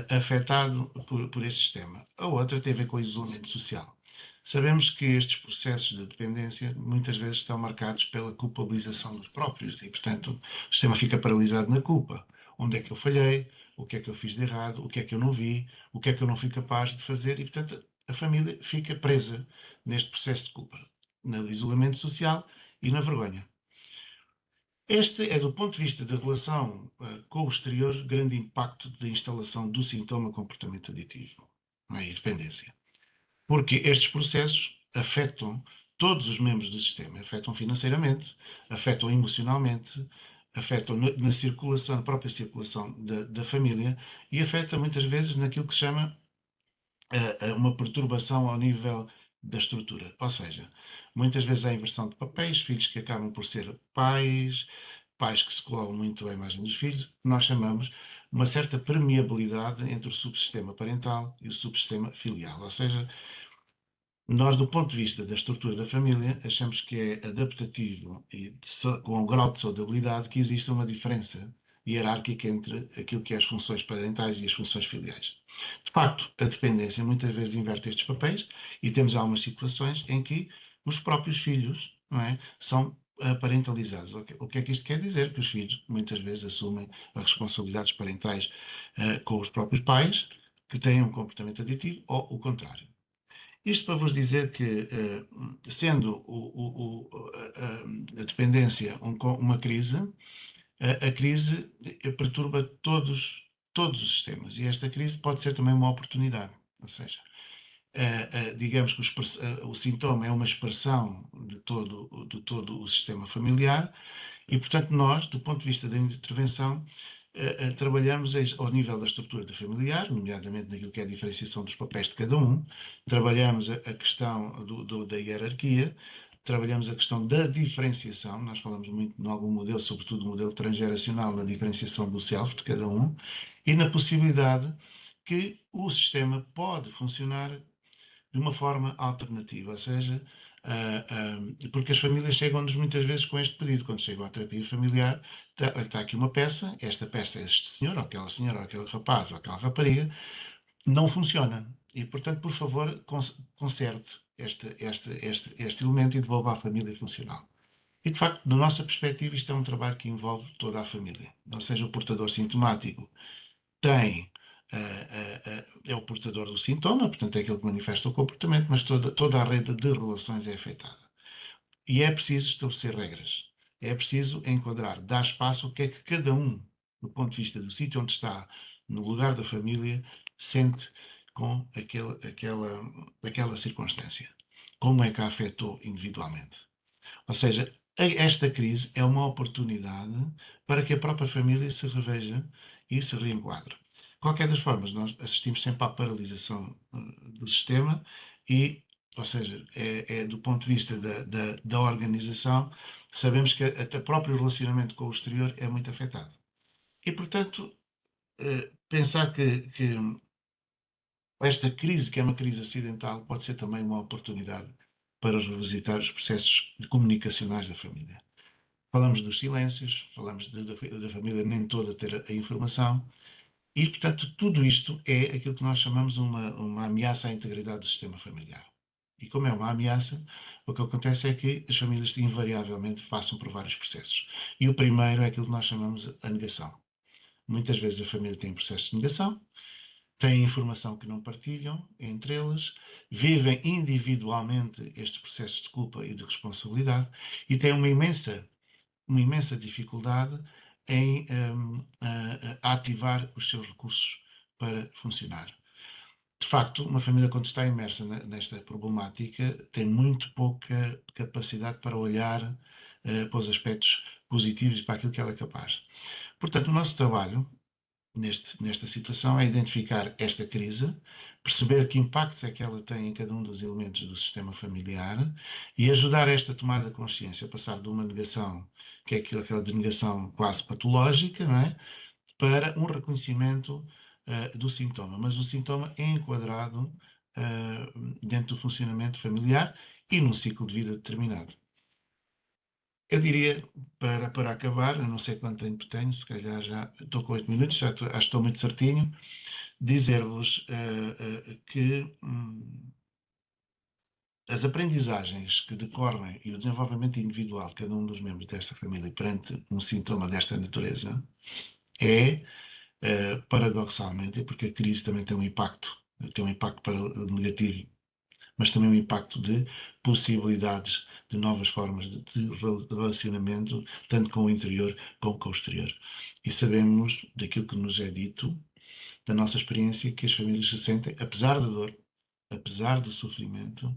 afetado por esse sistema. A outra tem a ver com o isolamento social. Sabemos que estes processos de dependência muitas vezes estão marcados pela culpabilização dos próprios e, portanto, o sistema fica paralisado na culpa. Onde é que eu falhei? O que é que eu fiz de errado? O que é que eu não vi? O que é que eu não fui capaz de fazer? E, portanto, a família fica presa neste processo de culpa, no isolamento social e na vergonha. Este é, do ponto de vista da relação com o exterior, grande impacto da instalação do sintoma comportamento aditivo, e dependência. Porque estes processos afetam todos os membros do sistema. Afetam financeiramente, afetam emocionalmente, afetam na circulação, na própria circulação da família e afeta muitas vezes naquilo que se chama uma perturbação ao nível da estrutura. Ou seja, muitas vezes há inversão de papéis, filhos que acabam por ser pais, pais que se colam muito à imagem dos filhos, nós chamamos uma certa permeabilidade entre o subsistema parental e o subsistema filial. Ou seja, nós, do ponto de vista da estrutura da família, achamos que é adaptativo e com um grau de saudabilidade que existe uma diferença hierárquica entre aquilo que é as funções parentais e as funções filiais. De facto, a dependência muitas vezes inverte estes papéis e temos algumas situações em que os próprios filhos, não é, são parentalizados. O que é que isto quer dizer? Que os filhos muitas vezes assumem as responsabilidades parentais com os próprios pais, que têm um comportamento aditivo, ou o contrário. Isto para vos dizer que, sendo a dependência uma crise, a crise perturba todos os sistemas. E esta crise pode ser também uma oportunidade. Ou seja, digamos que o sintoma é uma expressão de todo o sistema familiar e, portanto, nós, do ponto de vista da intervenção, trabalhamos ao nível da estrutura familiar, nomeadamente naquilo que é a diferenciação dos papéis de cada um, trabalhamos a questão da hierarquia, trabalhamos a questão da diferenciação, nós falamos muito em algum modelo, sobretudo o modelo transgeracional, na diferenciação do self de cada um, e na possibilidade que o sistema pode funcionar de uma forma alternativa, ou seja, porque as famílias chegam-nos muitas vezes com este pedido, quando chegam à terapia familiar, está aqui uma peça, esta peça é este senhor, ou aquele rapaz, ou aquela rapariga, não funciona. E, portanto, por favor, conserte este elemento e devolva à família funcional. E, de facto, da nossa perspectiva, isto é um trabalho que envolve toda a família. Ou seja, o portador sintomático tem é o portador do sintoma, portanto é aquele que manifesta o comportamento, mas toda a rede de relações é afetada. E é preciso estabelecer regras. É preciso enquadrar, dar espaço ao que é que cada um, do ponto de vista do sítio onde está, no lugar da família, sente com aquela circunstância. Como é que a afetou individualmente. Ou seja, esta crise é uma oportunidade para que a própria família se reveja e se reenquadre. De qualquer das formas, nós assistimos sempre à paralisação do sistema e, ou seja, do ponto de vista da organização, sabemos que até o próprio relacionamento com o exterior é muito afetado. E, portanto, pensar que esta crise, que é uma crise acidental, pode ser também uma oportunidade para revisitar os processos comunicacionais da família. Falamos dos silêncios, falamos da família nem toda ter a informação, e, portanto, tudo isto é aquilo que nós chamamos uma ameaça à integridade do sistema familiar. E como é uma ameaça, o que acontece é que as famílias invariavelmente passam por vários processos. E o primeiro é aquilo que nós chamamos a negação. Muitas vezes a família tem processos de negação, têm informação que não partilham entre eles, vivem individualmente estes processos de culpa e de responsabilidade e têm uma imensa dificuldade em ativar os seus recursos para funcionar. De facto, uma família, quando está imersa nesta problemática, tem muito pouca capacidade para olhar para os aspectos positivos e para aquilo que ela é capaz. Portanto, o nosso trabalho nesta situação é identificar esta crise, perceber que impactos é que ela tem em cada um dos elementos do sistema familiar e ajudar esta tomada de consciência a passar de uma negação, que é aquela negação quase patológica, não é? Para um reconhecimento do sintoma, mas o sintoma é enquadrado dentro do funcionamento familiar e num ciclo de vida determinado. Eu diria, para acabar, eu não sei quanto tempo tenho, se calhar já estou com 8 minutos, acho que estou muito certinho, dizer-vos que as aprendizagens que decorrem e o desenvolvimento individual de cada um dos membros desta família perante um sintoma desta natureza é, paradoxalmente, porque a crise também tem um impacto negativo, mas também um impacto de possibilidades de novas formas de relacionamento, tanto com o interior como com o exterior. E sabemos, daquilo que nos é dito, da nossa experiência, que as famílias se sentem, apesar da dor, apesar do sofrimento,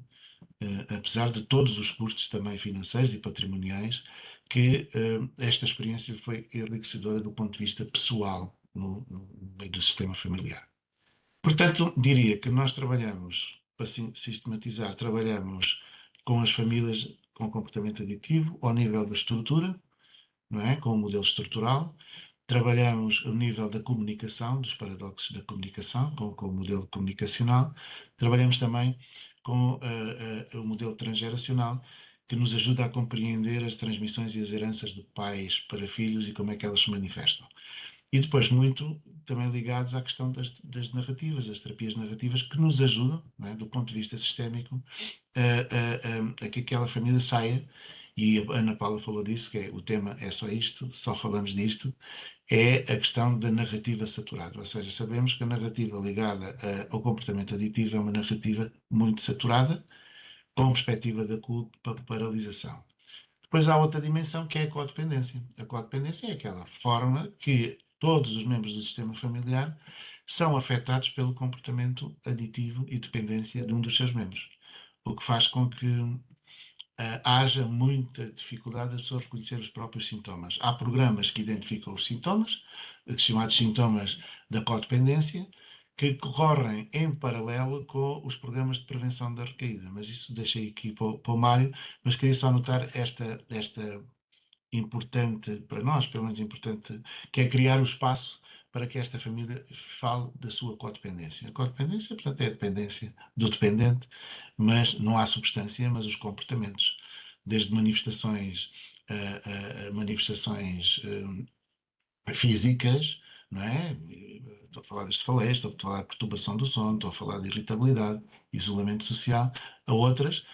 apesar de todos os custos também financeiros e patrimoniais, que esta experiência foi enriquecedora do ponto de vista pessoal no meio do sistema familiar. Portanto, diria que nós trabalhamos, para sistematizar, trabalhamos com as famílias com comportamento aditivo ao nível da estrutura, não é? Com o modelo estrutural. Trabalhamos ao nível da comunicação, dos paradoxos da comunicação, com o modelo comunicacional. Trabalhamos também com o modelo transgeracional, que nos ajuda a compreender as transmissões e as heranças de pais para filhos e como é que elas se manifestam. E depois muito também ligados à questão das narrativas, das terapias narrativas, que nos ajudam, não é, do ponto de vista sistémico, a que aquela família saia, e a Ana Paula falou disso, que é, o tema é só isto, só falamos disto, é a questão da narrativa saturada. Ou seja, sabemos que a narrativa ligada ao comportamento aditivo é uma narrativa muito saturada, com perspectiva da culpa, paralisação. Depois há outra dimensão, que é a codependência. A codependência é aquela forma que todos os membros do sistema familiar são afetados pelo comportamento aditivo e dependência de um dos seus membros, o que faz com que haja muita dificuldade de pessoas reconhecer os próprios sintomas. Há programas que identificam os sintomas, chamados sintomas da codependência, que correm em paralelo com os programas de prevenção da recaída. Mas isso deixei aqui para o Mário, mas queria só notar esta importante, para nós, pelo menos importante, que é criar o espaço para que esta família fale da sua codependência. A codependência, portanto, é a dependência do dependente, mas não há substância, mas os comportamentos, desde manifestações físicas, não é? Estou a falar de cefaleia, estou a falar de perturbação do sono, estou a falar de irritabilidade, isolamento social, a outras,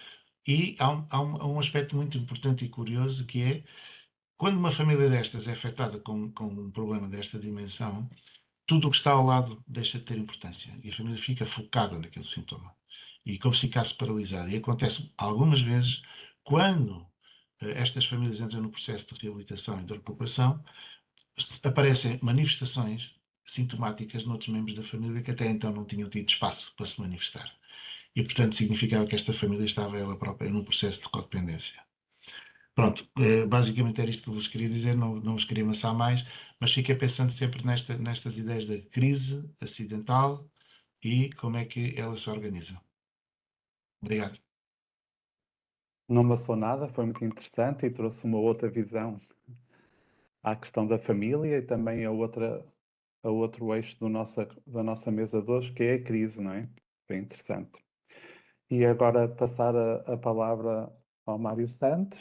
e há um aspecto muito importante e curioso, que é, quando uma família destas é afetada com um problema desta dimensão, tudo o que está ao lado deixa de ter importância e a família fica focada naquele sintoma e como se ficasse paralisada. E acontece algumas vezes, quando estas famílias entram no processo de reabilitação e de recuperação, aparecem manifestações sintomáticas noutros membros da família que até então não tinham tido espaço para se manifestar. E, portanto, significava que esta família estava ela própria num processo de codependência. Pronto, basicamente era isto que eu vos queria dizer, não vos queria amassar mais, mas fiquei pensando sempre nestas ideias da crise acidental e como é que ela se organiza. Obrigado. Não amassou nada, foi muito interessante e trouxe uma outra visão à questão da família e também a outro eixo da nossa mesa de hoje, que é a crise, não é? Foi interessante. E agora passar a palavra ao Mário Santos,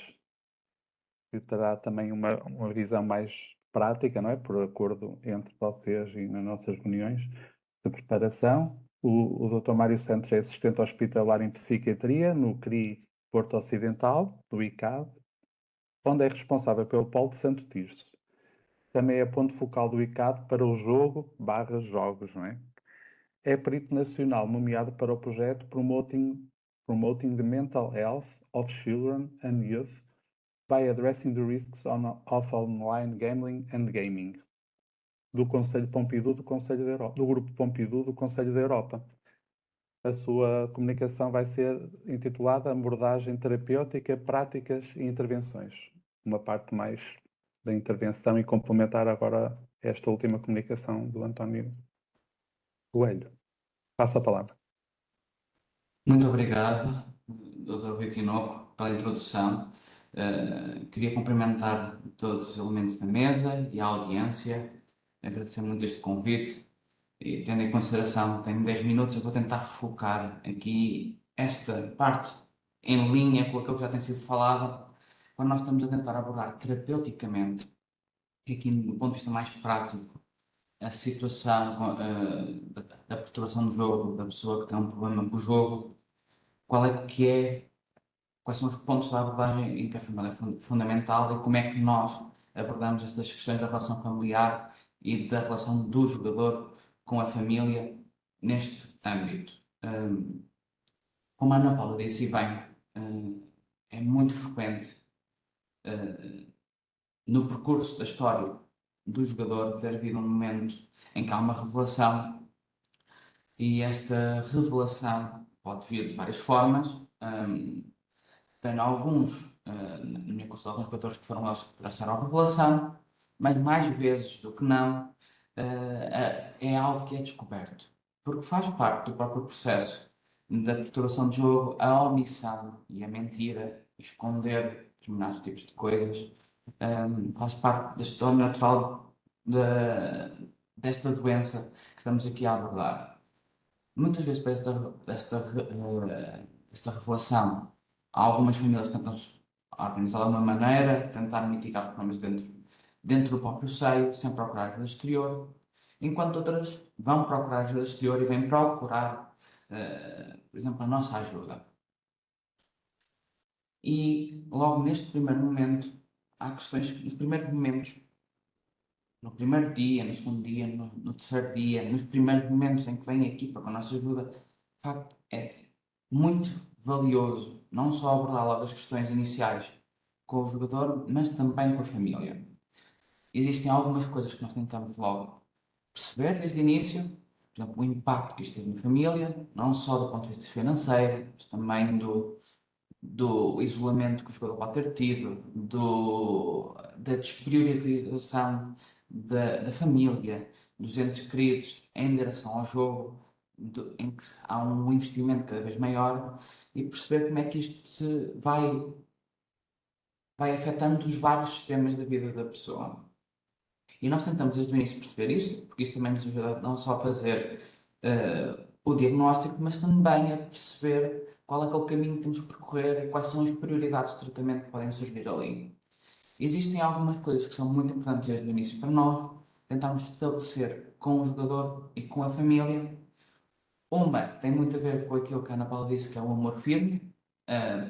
que terá também uma visão mais prática, não é? Por acordo entre vocês e nas nossas reuniões de preparação. O Dr. Mário Santos é assistente hospitalar em psiquiatria no CRI Porto Ocidental, do ICAD, onde é responsável pelo Polo de Santo Tirso. Também é ponto focal do ICAD para o jogo/jogos, não é? É perito nacional nomeado para o projeto Promoting the Mental Health of Children and Youth by Addressing the Risks of Online Gambling and Gaming, do Conselho Pompidou do Conselho da Europa, do Grupo Pompidou do Conselho da Europa. A sua comunicação vai ser intitulada Abordagem Terapêutica, Práticas e Intervenções. Uma parte mais da intervenção e complementar agora esta última comunicação do António Coelho. Passa a palavra. Muito obrigado, Dr. Rui Tinoco, pela introdução. Queria cumprimentar todos os elementos da mesa e a audiência, agradecer muito este convite e, tendo em consideração que tenho 10 minutos, eu vou tentar focar aqui esta parte em linha com aquilo que já tem sido falado, quando nós estamos a tentar abordar terapeuticamente, aqui do ponto de vista mais prático, a situação da perturbação do jogo, da pessoa que tem um problema com o jogo, quais são os pontos da abordagem em que a família é fundamental e como é que nós abordamos estas questões da relação familiar e da relação do jogador com a família neste âmbito. Como a Ana Paula disse bem, é muito frequente no percurso da história do jogador ter havido um momento em que há uma revelação e esta revelação pode vir de várias formas. Tenho na minha consulta, alguns jogadores que foram eles que trouxeram a revelação, mas mais vezes do que não, é algo que é descoberto, porque faz parte do próprio processo da perturbação de jogo, a omissão e a mentira, esconder determinados tipos de coisas, faz parte da história natural desta doença que estamos aqui a abordar. Muitas vezes, para esta revelação, algumas famílias tentam organizá-la de uma maneira, tentar mitigar os problemas dentro do próprio seio, sem procurar ajuda exterior, enquanto outras vão procurar ajuda exterior e vêm procurar, por exemplo, a nossa ajuda. E logo neste primeiro momento, há questões que nos primeiros momentos, no primeiro dia, no segundo dia, no terceiro dia, nos primeiros momentos em que vem a equipa com a nossa ajuda, de facto, é muito valioso não só abordar logo as questões iniciais com o jogador, mas também com a família. Existem algumas coisas que nós tentamos logo perceber desde o início, por exemplo, o impacto que isto teve na família, não só do ponto de vista financeiro, mas também do isolamento que o jogador pode ter tido, da despriorização da família, dos entes queridos em direção ao jogo, em que há um investimento cada vez maior, e perceber como é que isto vai afetando os vários sistemas da vida da pessoa. E nós tentamos desde o início perceber isso, porque isso também nos ajuda não só a fazer o diagnóstico, mas também a perceber qual é que é o caminho que temos que percorrer e quais são as prioridades de tratamento que podem surgir ali. Existem algumas coisas que são muito importantes desde o início para nós, tentarmos estabelecer com o jogador e com a família. Uma tem muito a ver com aquilo que a Ana Paula disse, que é o amor firme.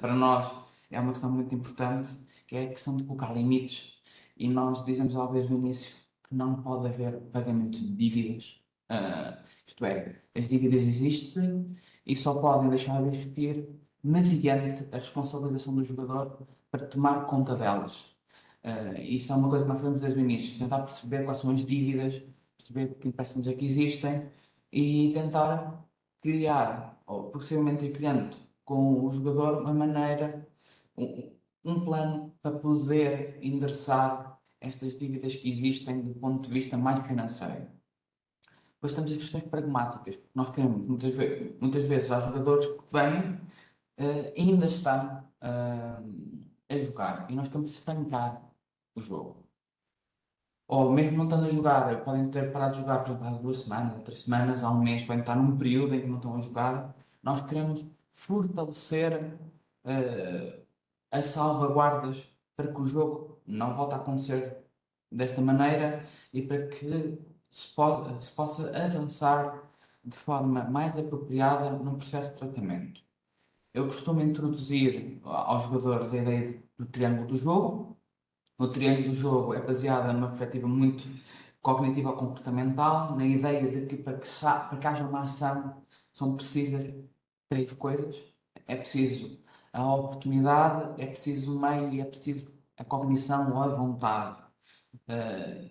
Para nós é uma questão muito importante, que é a questão de colocar limites. E nós dizemos logo desde o início que não pode haver pagamento de dívidas. Isto é, as dívidas existem e só podem deixar de existir mediante a responsabilização do jogador para tomar conta delas. Isso é uma coisa que nós fazemos desde o início, tentar perceber quais são as dívidas, perceber que empréstimos é que existem e tentar criar, ou possivelmente ir criando com o jogador uma maneira, um plano para poder endereçar estas dívidas que existem do ponto de vista mais financeiro. Depois temos as questões pragmáticas. Nós queremos, muitas vezes, há jogadores que vêm e ainda estão a jogar e nós queremos estancar o jogo. Ou mesmo não estando a jogar, podem ter parado de jogar, por exemplo, há 2 semanas, há 3 semanas, há um mês, podem estar num período em que não estão a jogar. Nós queremos fortalecer as salvaguardas para que o jogo não volte a acontecer desta maneira e para que se possa avançar de forma mais apropriada no processo de tratamento. Eu costumo introduzir aos jogadores a ideia do triângulo do jogo. O triângulo do jogo é baseado numa perspectiva muito cognitiva comportamental, na ideia de que para que haja uma ação são precisas 3 coisas. É preciso a oportunidade, é preciso o meio e é preciso a cognição ou a vontade.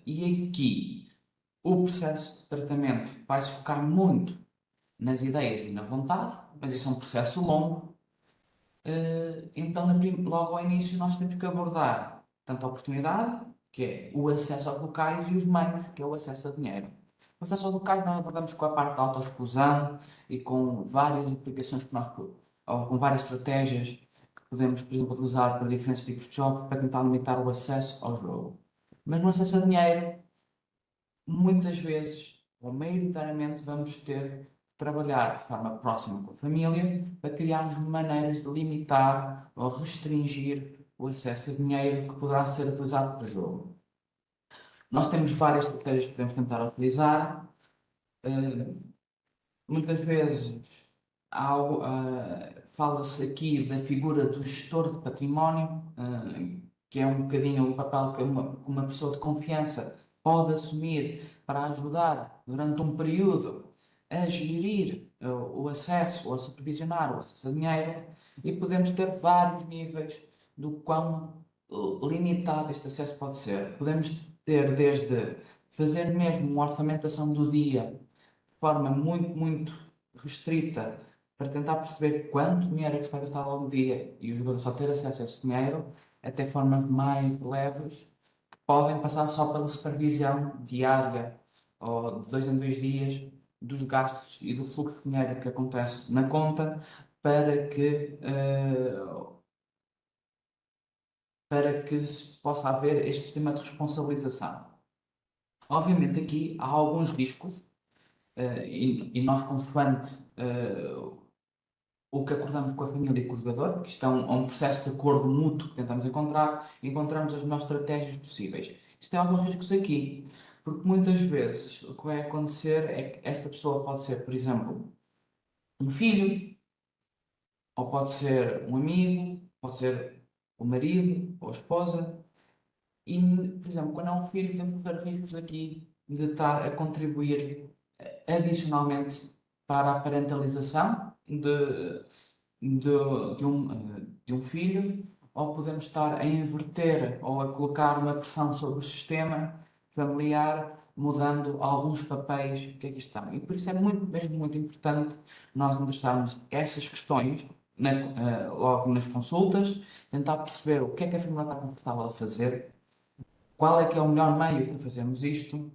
E aqui o processo de tratamento vai se focar muito nas ideias e na vontade, mas isso é um processo longo. Então, logo ao início, nós temos que abordar tanto a oportunidade, que é o acesso aos locais, e os meios, que é o acesso a dinheiro. O acesso aos locais nós abordamos com a parte da autoexclusão e com várias aplicações ou com várias estratégias que podemos, por exemplo, utilizar para diferentes tipos de jogos para tentar limitar o acesso ao jogo. Mas no acesso a dinheiro, muitas vezes, ou maioritariamente, vamos ter que trabalhar de forma próxima com a família para criarmos maneiras de limitar ou restringir o acesso a dinheiro que poderá ser utilizado para o jogo. Nós temos várias estratégias que podemos tentar utilizar. Muitas vezes fala-se aqui da figura do gestor de património, que é um bocadinho o papel que uma pessoa de confiança pode assumir para ajudar durante um período a gerir o acesso ou a supervisionar o acesso a dinheiro, e podemos ter vários níveis do quão limitado este acesso pode ser. Podemos ter desde fazer mesmo uma orçamentação do dia de forma muito, muito restrita para tentar perceber quanto dinheiro é que se vai gastar ao longo do dia e o jogador só ter acesso a esse dinheiro, até formas mais leves que podem passar só pela supervisão diária ou de 2 em 2 dias dos gastos e do fluxo de dinheiro que acontece na conta para que se possa haver este sistema de responsabilização. Obviamente aqui há alguns riscos e nós, consoante o que acordamos com a família e com o jogador, porque isto é um processo de acordo mútuo que tentamos encontramos as melhores estratégias possíveis. Isto tem alguns riscos aqui, porque muitas vezes o que vai acontecer é que esta pessoa pode ser, por exemplo, um filho, ou pode ser um amigo, pode ser o marido ou a esposa. E, por exemplo, quando é um filho, temos que ter riscos aqui de estar a contribuir adicionalmente para a parentalização de um filho, ou podemos estar a inverter ou a colocar uma pressão sobre o sistema familiar, mudando alguns papéis que aqui estão. E por isso é mesmo muito importante nós endereçarmos essas questões logo nas consultas, tentar perceber o que é que a família está confortável a fazer, qual é que é o melhor meio para fazermos isto,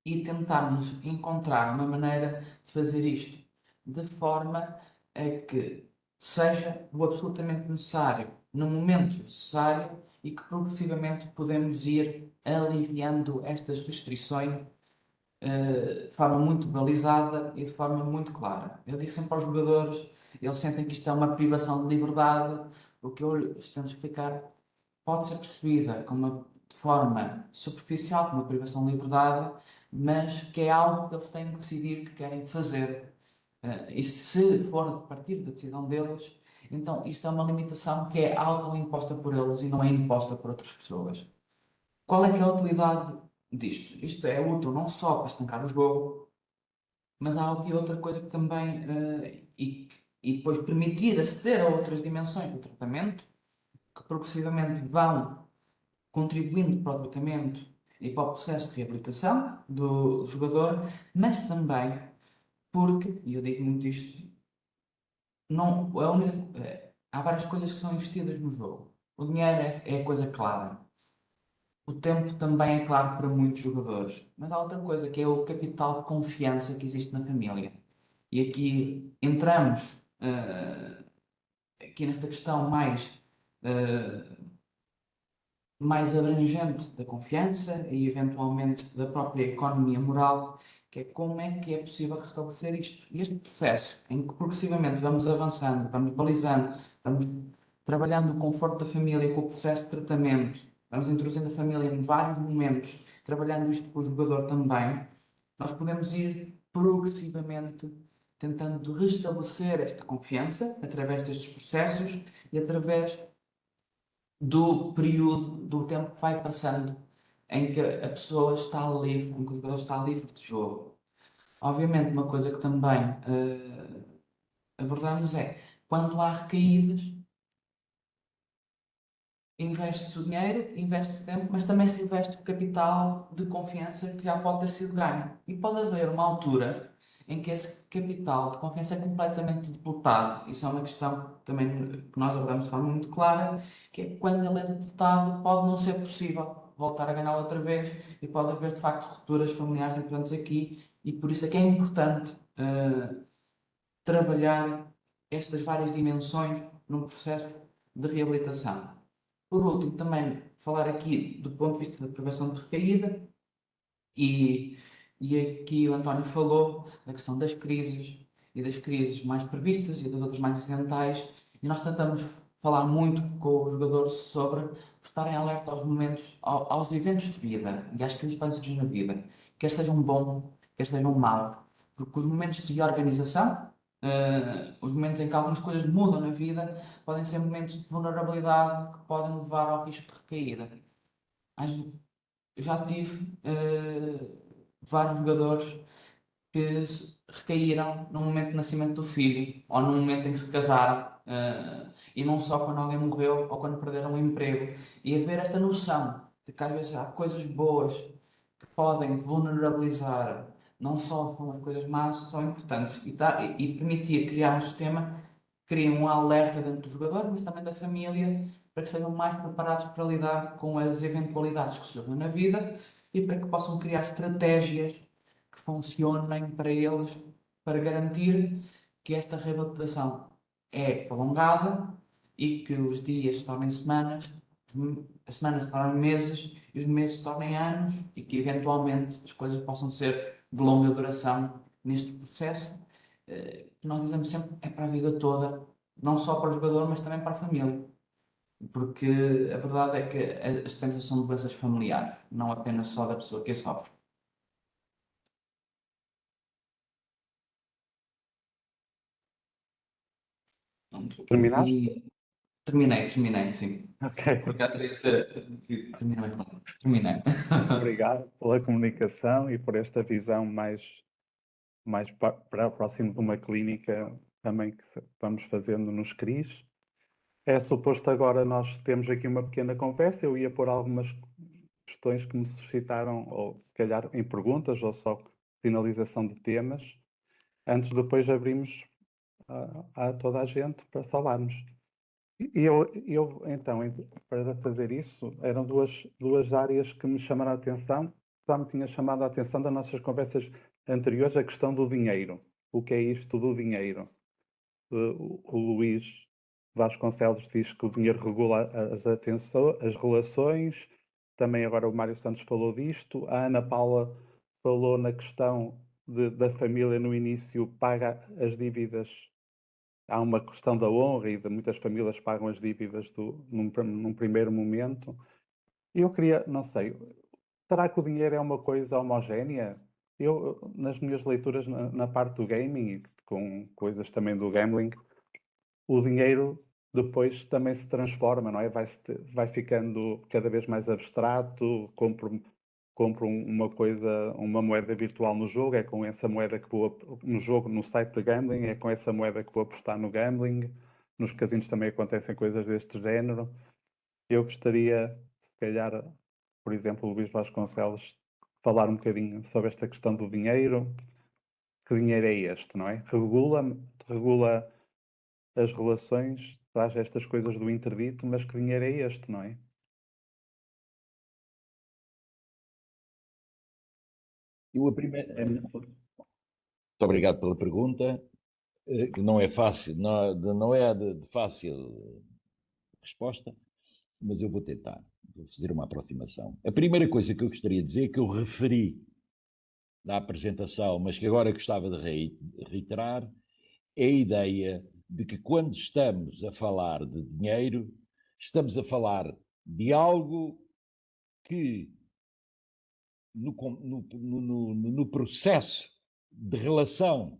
e tentarmos encontrar uma maneira de fazer isto de forma a que seja o absolutamente necessário, no momento necessário, e que progressivamente podemos ir aliviando estas restrições de forma muito balizada e de forma muito clara. Eu digo sempre aos jogadores, eles sentem que isto é uma privação de liberdade, o que eu lhes tento explicar pode ser percebida de forma superficial como uma privação de liberdade, mas que é algo que eles têm de decidir que querem fazer. E se for a partir da decisão deles, então isto é uma limitação que é algo imposta por eles e não é imposta por outras pessoas. Qual é que é a utilidade disto? Isto é útil não só para estancar o jogo, mas há aqui outra coisa que também, e depois permitir aceder a outras dimensões do tratamento, que progressivamente vão contribuindo para o tratamento e para o processo de reabilitação do jogador, mas também porque, e eu digo muito isto, há várias coisas que são investidas no jogo. O dinheiro é a coisa clara. O tempo também é claro para muitos jogadores. Mas há outra coisa, que é o capital de confiança que existe na família. E aqui entramos aqui nesta questão mais abrangente da confiança e eventualmente da própria economia moral, que é como é que é possível restabelecer isto. E este processo, em que progressivamente vamos avançando, vamos balizando, vamos trabalhando o conforto da família com o processo de tratamento, vamos introduzindo a família em vários momentos, trabalhando isto com o jogador também, nós podemos ir progressivamente tentando restabelecer esta confiança através destes processos e através do período, do tempo que vai passando em que a pessoa está livre, em que o jogador está livre de jogo. Obviamente, uma coisa que também abordamos é, quando há recaídas, investe-se o dinheiro, investe-se o tempo, mas também se investe o capital de confiança que já pode ter sido ganho. E pode haver uma altura em que esse capital de confiança é completamente depletado. Isso é uma questão também que nós abordamos de forma muito clara, que é quando ele é depletado, pode não ser possível voltar a ganhá-lo outra vez e pode haver, de facto, rupturas familiares importantes aqui, e por isso é que é importante trabalhar estas várias dimensões num processo de reabilitação. Por último, também falar aqui do ponto de vista da prevenção de recaída, e aqui o António falou da questão das crises e das crises mais previstas e das outras mais acidentais, e nós tentamos falar muito com os jogadores sobre estarem alerta aos momentos, aos eventos de vida e às crises que podem surgir na vida, quer sejam bons, quer sejam maus, porque os momentos de organização, os momentos em que algumas coisas mudam na vida, podem ser momentos de vulnerabilidade que podem levar ao risco de recaída. Eu já tive vários jogadores que recaíram no momento do nascimento do filho ou no momento em que se casaram, e não só quando alguém morreu ou quando perderam o emprego. E haver esta noção de que às vezes há coisas boas que podem vulnerabilizar, não só são as coisas más, que são importantes, e permitir criar um sistema que cria um alerta dentro do jogador, mas também da família, para que sejam mais preparados para lidar com as eventualidades que surgem na vida e para que possam criar estratégias que funcionem para eles, para garantir que esta reabilitação é prolongada e que os dias se tornem semanas, as semanas se tornem meses e os meses se tornem anos, e que eventualmente as coisas possam ser de longa duração neste processo, que nós dizemos sempre é para a vida toda, não só para o jogador, mas também para a família. Porque a verdade é que as doenças são doenças familiares, não apenas só da pessoa que a sofre. Pronto. Terminaste? E terminei, sim. Ok. Porque há de terminar, mas não. Terminei. Obrigado pela comunicação e por esta visão mais para próximo de uma clínica também que vamos fazendo nos CRIs. É suposto agora nós temos aqui uma pequena conversa. Eu ia pôr algumas questões que me suscitaram, ou se calhar em perguntas, ou só finalização de temas, antes depois abrimos a toda a gente para falarmos. E eu então, para fazer isso, eram duas áreas que me chamaram a atenção. Já me tinha chamado a atenção das nossas conversas anteriores, a questão do dinheiro. O que é isto do dinheiro? O Luís Vasconcelos diz que o dinheiro regula as relações. Também agora o Mário Santos falou disto. A Ana Paula falou na questão da família no início paga as dívidas. Há uma questão da honra e de muitas famílias pagam as dívidas num primeiro momento. E eu queria, não sei, será que o dinheiro é uma coisa homogénea? Eu, nas minhas leituras na parte do gaming e com coisas também do gambling, o dinheiro depois também se transforma, não é? Vai ficando cada vez mais abstrato, compro uma coisa, uma moeda virtual no jogo, é com essa moeda que vou no jogo, no site de gambling, é com essa moeda que vou apostar no gambling. Nos casinos também acontecem coisas deste género. Eu gostaria, se calhar, por exemplo, o Luís Vasconcelos, falar um bocadinho sobre esta questão do dinheiro. Que dinheiro é este, não é? Regula as relações, traz estas coisas do interdito, mas que dinheiro é este, não é? Muito obrigado pela pergunta, que não é fácil, não é de fácil resposta, mas eu vou tentar, vou fazer uma aproximação. A primeira coisa que eu gostaria de dizer, que eu referi na apresentação, mas que agora gostava de reiterar, é a ideia de que quando estamos a falar de dinheiro, estamos a falar de algo que no processo de relação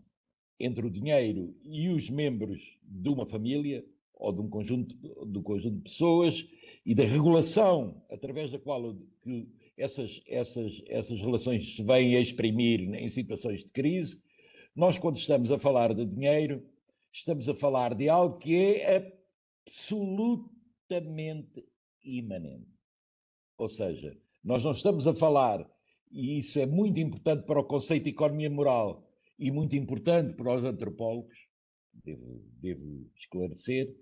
entre o dinheiro e os membros de uma família ou de um conjunto de pessoas e da regulação através da qual essas relações se vêm a exprimir em situações de crise. Nós, quando estamos a falar de dinheiro, estamos a falar de algo que é absolutamente imanente. Ou seja, nós não estamos a falar, e isso é muito importante para o conceito de economia moral e muito importante para os antropólogos, devo esclarecer,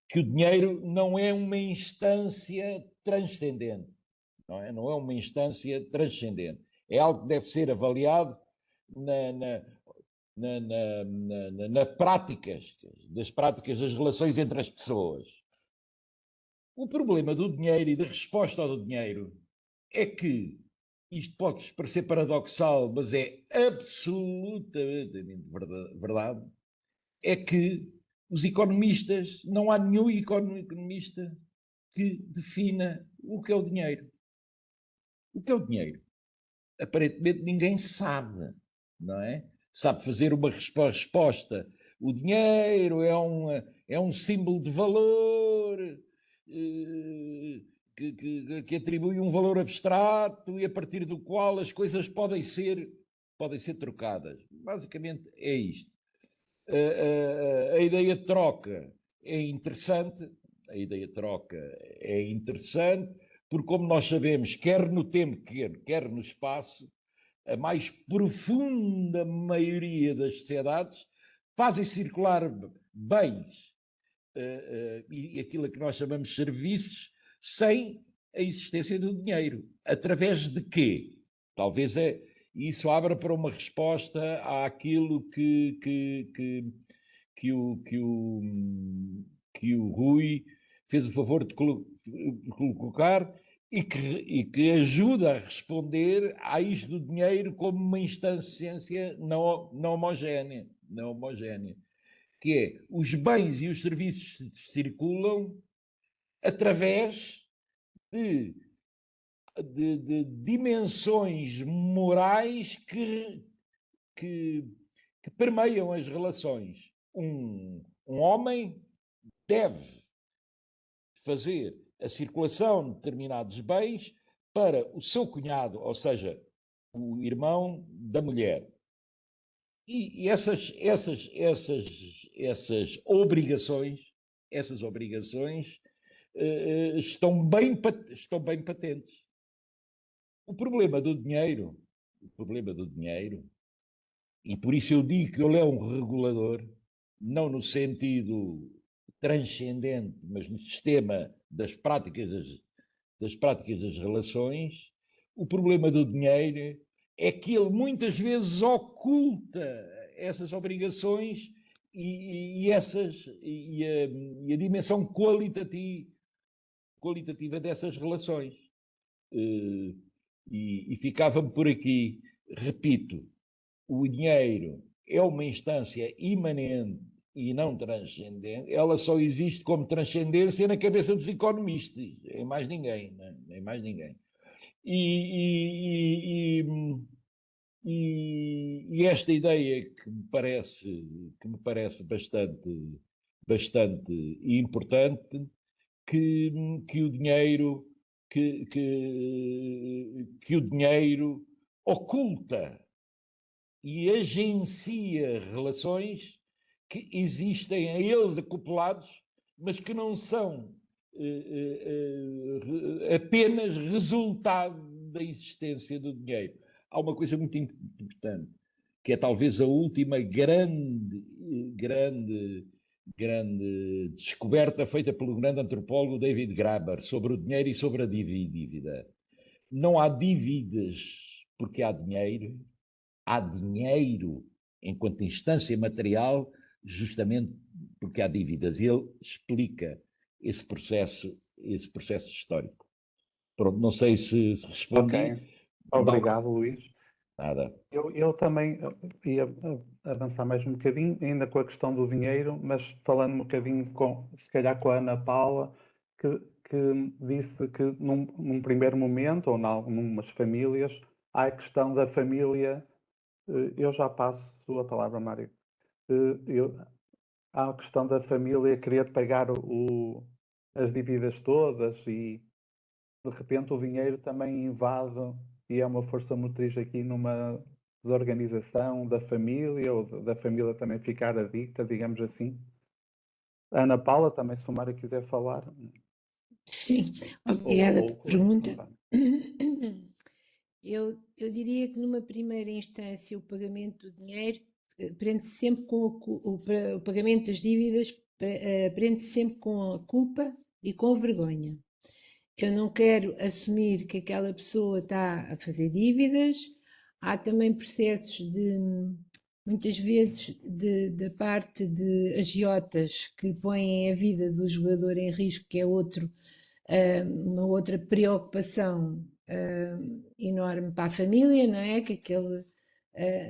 que o dinheiro não é uma instância transcendente. Não é uma instância transcendente. É algo que deve ser avaliado das práticas das relações entre as pessoas. O problema do dinheiro e da resposta ao dinheiro é que, isto pode parecer paradoxal, mas é absolutamente verdade, é que os economistas, não há nenhum economista que defina o que é o dinheiro. O que é o dinheiro? Aparentemente ninguém sabe, não é? Sabe fazer uma resposta. O dinheiro é um símbolo de valor que atribui um valor abstrato e a partir do qual as coisas podem ser trocadas. Basicamente é isto. A ideia de troca é interessante, porque, como nós sabemos, quer no tempo, quer no espaço, a mais profunda maioria das sociedades fazem circular bens e aquilo que nós chamamos de serviços sem a existência do dinheiro. Através de quê? Talvez isso abra para uma resposta àquilo que o Rui fez o favor de colocar e que ajuda a responder a isto do dinheiro como uma instância não homogénea, que é os bens e os serviços circulam através de dimensões morais que permeiam as relações. Um homem deve fazer a circulação de determinados bens para o seu cunhado, ou seja, o irmão da mulher. E essas obrigações estão bem patentes. O problema do dinheiro, e por isso eu digo que ele é um regulador, não no sentido transcendente, mas no sistema das práticas das relações. O problema do dinheiro é que ele muitas vezes oculta essas obrigações e a dimensão qualitativa dessas relações. E ficava-me por aqui, repito, o dinheiro é uma instância imanente e não transcendente, ela só existe como transcendência na cabeça dos economistas, em mais ninguém, né? Em mais ninguém. E esta ideia que me parece bastante importante, que o dinheiro que o dinheiro oculta e agencia relações que existem a eles acoplados, mas que não são apenas resultado da existência do dinheiro. Há uma coisa muito importante, que é talvez a última grande descoberta feita pelo grande antropólogo David Graeber sobre o dinheiro e sobre a dívida. Não há dívidas porque há dinheiro enquanto instância material, justamente porque há dívidas. Ele explica esse processo histórico. Pronto, não sei se respondi. Ok, obrigado, Luís. Nada. Eu também ia avançar mais um bocadinho, ainda com a questão do dinheiro, mas falando um bocadinho se calhar com a Ana Paula, que disse que num primeiro momento, ou em algumas famílias, há a questão da família Eu já passo a palavra, Mário. Há a questão da família querer pagar as dívidas todas e, de repente, o dinheiro também invade e é uma força motriz aqui numa desorganização da família, ou da família também ficar adicta, digamos assim. A Ana Paula, também, se o Mário quiser falar. Sim, obrigada pela pergunta. António. Eu diria que numa primeira instância o pagamento do dinheiro prende-se sempre com o pagamento das dívidas prende-se sempre com a culpa e com a vergonha. Eu não quero assumir que aquela pessoa está a fazer dívidas. Há também processos muitas vezes, da parte de agiotas que põem a vida do jogador em risco, que é uma outra preocupação enorme para a família, não é? Que aquele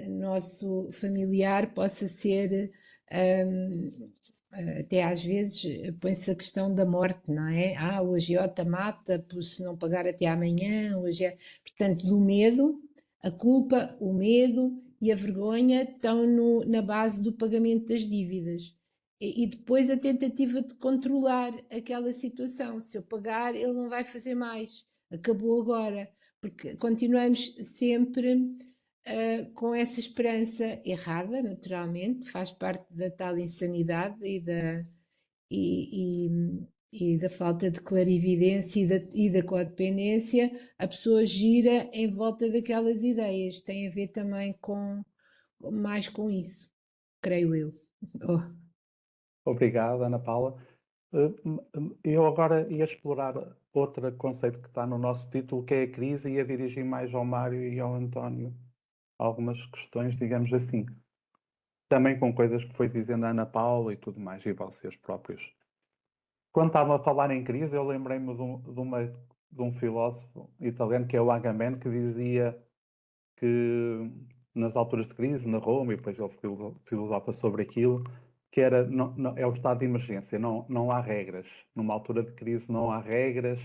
nosso familiar possa ser, até às vezes põe-se a questão da morte, não é? O agiota mata por se não pagar até amanhã, portanto, do medo, a culpa, o medo e a vergonha estão na base do pagamento das dívidas. E depois a tentativa de controlar aquela situação. Se eu pagar, ele não vai fazer mais. Acabou agora. Porque continuamos sempre com essa esperança errada, naturalmente, faz parte da tal insanidade e da falta de clarividência e da codependência. A pessoa gira em volta daquelas ideias. Tem a ver também mais com isso, creio eu. Obrigado, Ana Paula. Eu agora ia explorar outro conceito que está no nosso título, que é a crise, e ia dirigir mais ao Mário e ao António algumas questões, digamos assim. Também com coisas que foi dizendo a Ana Paula e tudo mais, e vocês próprios. Quando estava a falar em crise, eu lembrei-me de um filósofo italiano, que é o Agamben, que dizia que nas alturas de crise, na Roma, e depois ele filosofa sobre aquilo, que era, é o estado de emergência, não há regras. Numa altura de crise não há regras.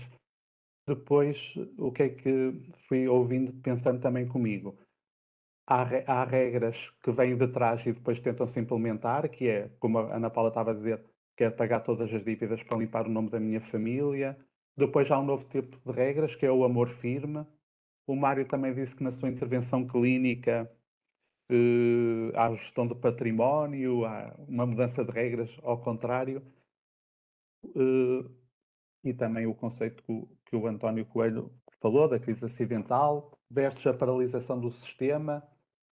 Depois, o que é que fui ouvindo, pensando também comigo? Há regras que vêm de trás e depois tentam-se implementar, que é, como a Ana Paula estava a dizer, que é pagar todas as dívidas para limpar o nome da minha família. Depois há um novo tipo de regras, que é o amor firme. O Mário também disse que na sua intervenção clínica há gestão do património, há uma mudança de regras ao contrário, e também o conceito que o António Coelho falou, da crise acidental, versus a paralisação do sistema.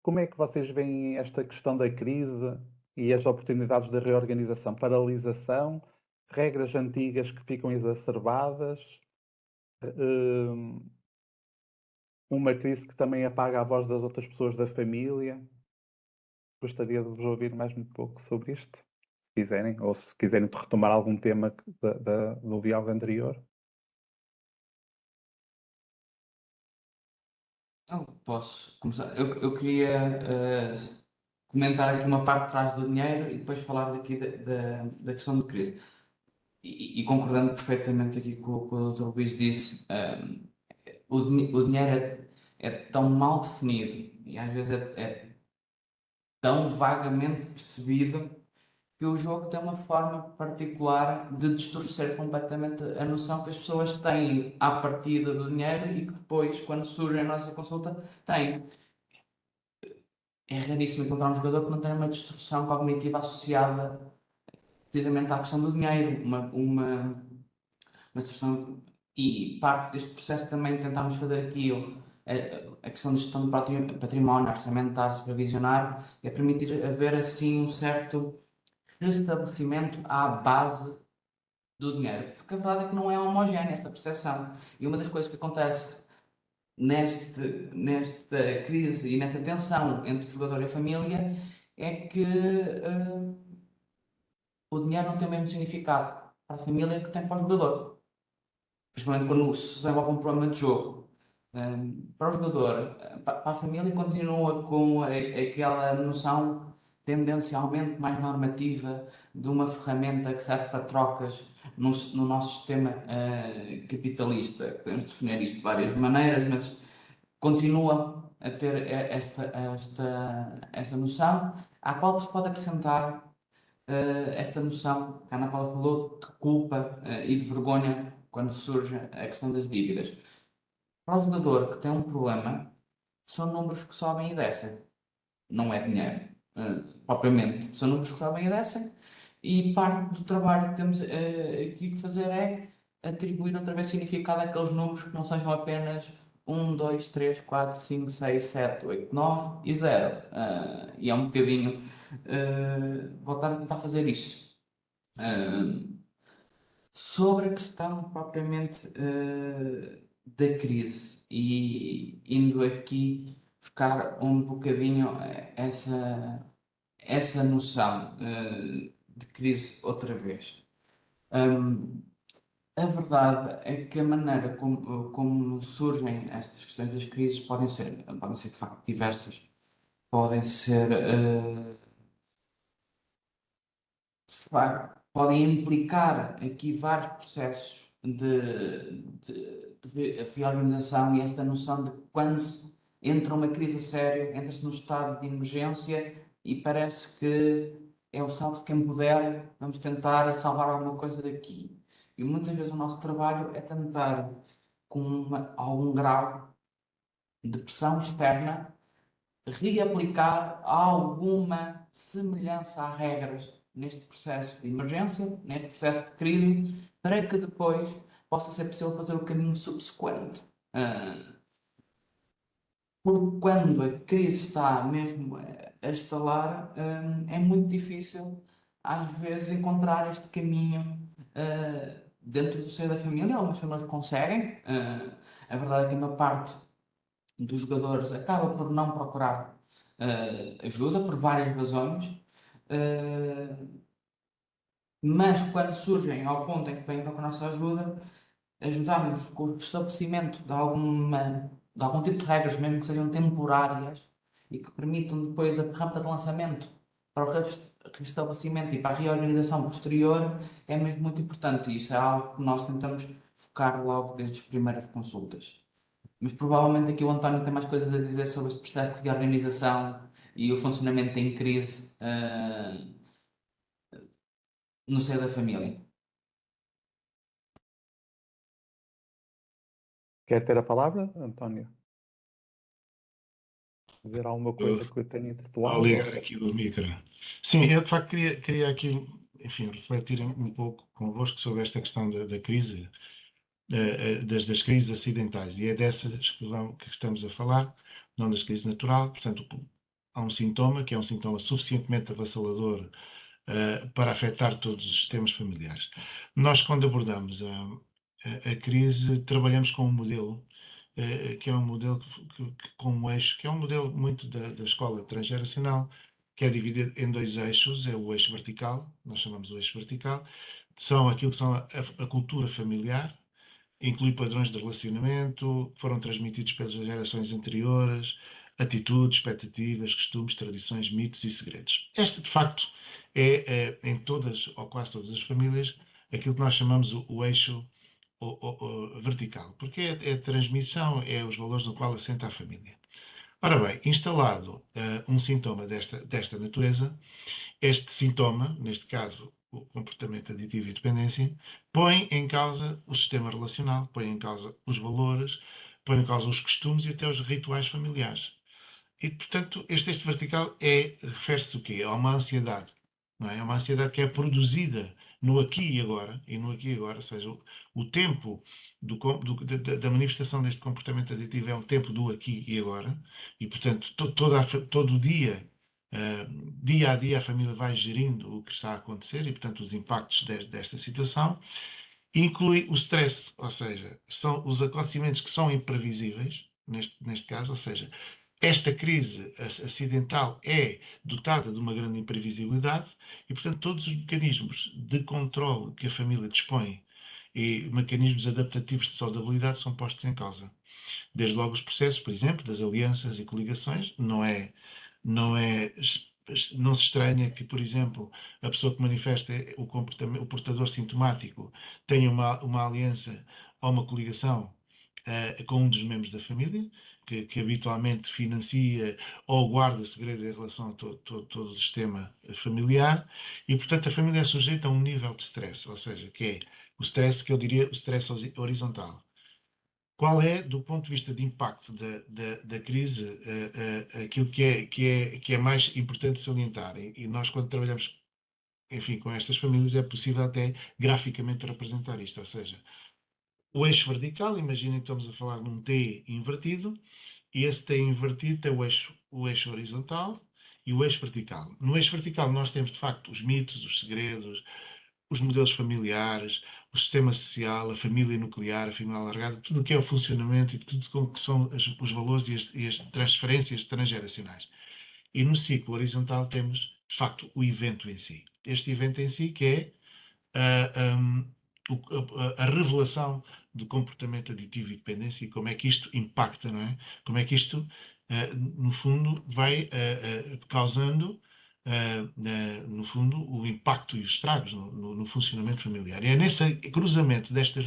Como é que vocês veem esta questão da crise e as oportunidades de reorganização? Paralisação, regras antigas que ficam exacerbadas, uma crise que também apaga a voz das outras pessoas da família. Gostaria de vos ouvir mais um pouco sobre isto, se quiserem, ou se quiserem retomar algum tema do diálogo anterior. Posso começar. Eu queria comentar aqui uma parte de trás do dinheiro e depois falar daqui da questão de crise. E concordando perfeitamente aqui com o que o Dr. Luís disse, o dinheiro é tão mal definido e às vezes é tão vagamente percebido que o jogo tem uma forma particular de distorcer completamente a noção que as pessoas têm à partida do dinheiro e que depois, quando surge a nossa consulta, têm. É raríssimo encontrar um jogador que não tenha uma distorção cognitiva associada precisamente à questão do dinheiro, uma distorção. E parte deste processo também tentámos fazer aqui a questão de gestão de património, orçamentar, supervisionar, é permitir haver assim um certo restabelecimento à base do dinheiro, porque a verdade é que não é homogénea esta percepção. E uma das coisas que acontece nesta crise e nesta tensão entre o jogador e a família é que o dinheiro não tem o mesmo significado para a família que tem para o jogador. Principalmente quando se desenvolve um problema de jogo. Para o jogador, para a família continua com aquela noção tendencialmente mais normativa de uma ferramenta que serve para trocas no nosso sistema capitalista. Podemos definir isto de várias maneiras, mas continua a ter esta noção, à qual se pode acrescentar esta noção que a Ana Paula falou de culpa e de vergonha quando surge a questão das dívidas. Para o jogador que tem um problema, são números que sobem e descem. Não é dinheiro, propriamente. São números que sobem e descem. E parte do trabalho que temos aqui que fazer é atribuir outra vez significado àqueles números que não sejam apenas 1, 2, 3, 4, 5, 6, 7, 8, 9 e 0. E é um bocadinho voltar a tentar fazer isso. Sobre a questão propriamente da crise e indo aqui buscar um bocadinho essa noção de crise outra vez. A verdade é que a maneira como surgem estas questões das crises podem ser de facto diversas. Podem ser, podem implicar aqui vários processos de reorganização e esta noção de quando entra uma crise a sério, entra-se num estado de emergência e parece que é o salve-se quem puder, vamos tentar salvar alguma coisa daqui. E muitas vezes o nosso trabalho é tentar, com algum grau de pressão externa, reaplicar alguma semelhança a regras neste processo de emergência, neste processo de crise, para que depois possa ser possível fazer o caminho subsequente. Porque quando a crise está mesmo a estalar, é muito difícil, às vezes, encontrar este caminho dentro do seio da família. Algumas famílias conseguem. A verdade é que uma parte dos jogadores acaba por não procurar ajuda por várias razões, mas quando surgem ao ponto em que vêm procurar a nossa ajuda, ajudamos com o estabelecimento de algum tipo de regras, mesmo que sejam temporárias e que permitam depois a rampa de lançamento para o restabelecimento e para a reorganização posterior, é mesmo muito importante e isso é algo que nós tentamos focar logo desde as primeiras consultas. Mas provavelmente aqui o António tem mais coisas a dizer sobre este processo de reorganização e o funcionamento em crise no seio da família. Quer ter a palavra, António? Dizer alguma coisa que eu tenha intitulado? Ao ligar aqui do micro. Sim, eu de facto queria aqui, enfim, refletir um pouco convosco sobre esta questão da crise, das crises acidentais. E é dessas que estamos a falar, não das crises naturais. Portanto, há um sintoma que é um sintoma suficientemente avassalador para afetar todos os sistemas familiares. Nós, quando abordamos a crise, trabalhamos com um modelo que é um modelo com um eixo, que é um modelo muito da escola transgeracional, que é dividido em dois eixos. É o eixo vertical, nós chamamos o eixo vertical, são aquilo que são a cultura familiar, inclui padrões de relacionamento que foram transmitidos pelas gerações anteriores, atitudes, expectativas, costumes, tradições, mitos e segredos. Esta, de facto, é em todas ou quase todas as famílias aquilo que nós chamamos o eixo vertical, porque é a transmissão, é os valores no qual assenta a família. Ora bem, instalado um sintoma desta natureza, este sintoma, neste caso o comportamento aditivo e dependência, põe em causa o sistema relacional, põe em causa os valores, põe em causa os costumes e até os rituais familiares. E, portanto, este vertical refere-se o quê? A uma ansiedade. Não é? É uma ansiedade que é produzida no aqui e agora, ou seja, o tempo da manifestação deste comportamento aditivo é o tempo do aqui e agora, e, portanto, todo o dia, dia a dia, a família vai gerindo o que está a acontecer e, portanto, os impactos desta situação. Inclui o stress, ou seja, são os acontecimentos que são imprevisíveis, neste caso, ou seja, esta crise acidental é dotada de uma grande imprevisibilidade e, portanto, todos os mecanismos de controle que a família dispõe e mecanismos adaptativos de saudabilidade são postos em causa. Desde logo os processos, por exemplo, das alianças e coligações, não se estranha que, por exemplo, a pessoa que manifesta o portador sintomático tenha uma aliança ou uma coligação com um dos membros da família, que habitualmente financia ou guarda segredo em relação a todo o sistema familiar, e, portanto, a família é sujeita a um nível de stress, ou seja, que é o stress que eu diria o stress horizontal. Qual é, do ponto de vista de impacto da crise, aquilo que é mais importante salientar? E nós, quando trabalhamos, enfim, com estas famílias, é possível até graficamente representar isto, ou seja, o eixo vertical, imaginem que estamos a falar num T invertido, e esse T invertido tem o eixo horizontal e o eixo vertical. No eixo vertical nós temos, de facto, os mitos, os segredos, os modelos familiares, o sistema social, a família nuclear, a família alargada, tudo o que é o funcionamento e tudo o que são os valores e as transferências transgeracionais. E no ciclo horizontal temos, de facto, o evento em si. Este evento em si que é a revelação do comportamento aditivo e dependência e como é que isto impacta, não é? Como é que isto, no fundo, vai causando, no fundo, o impacto e os estragos no funcionamento familiar. E é nesse cruzamento deste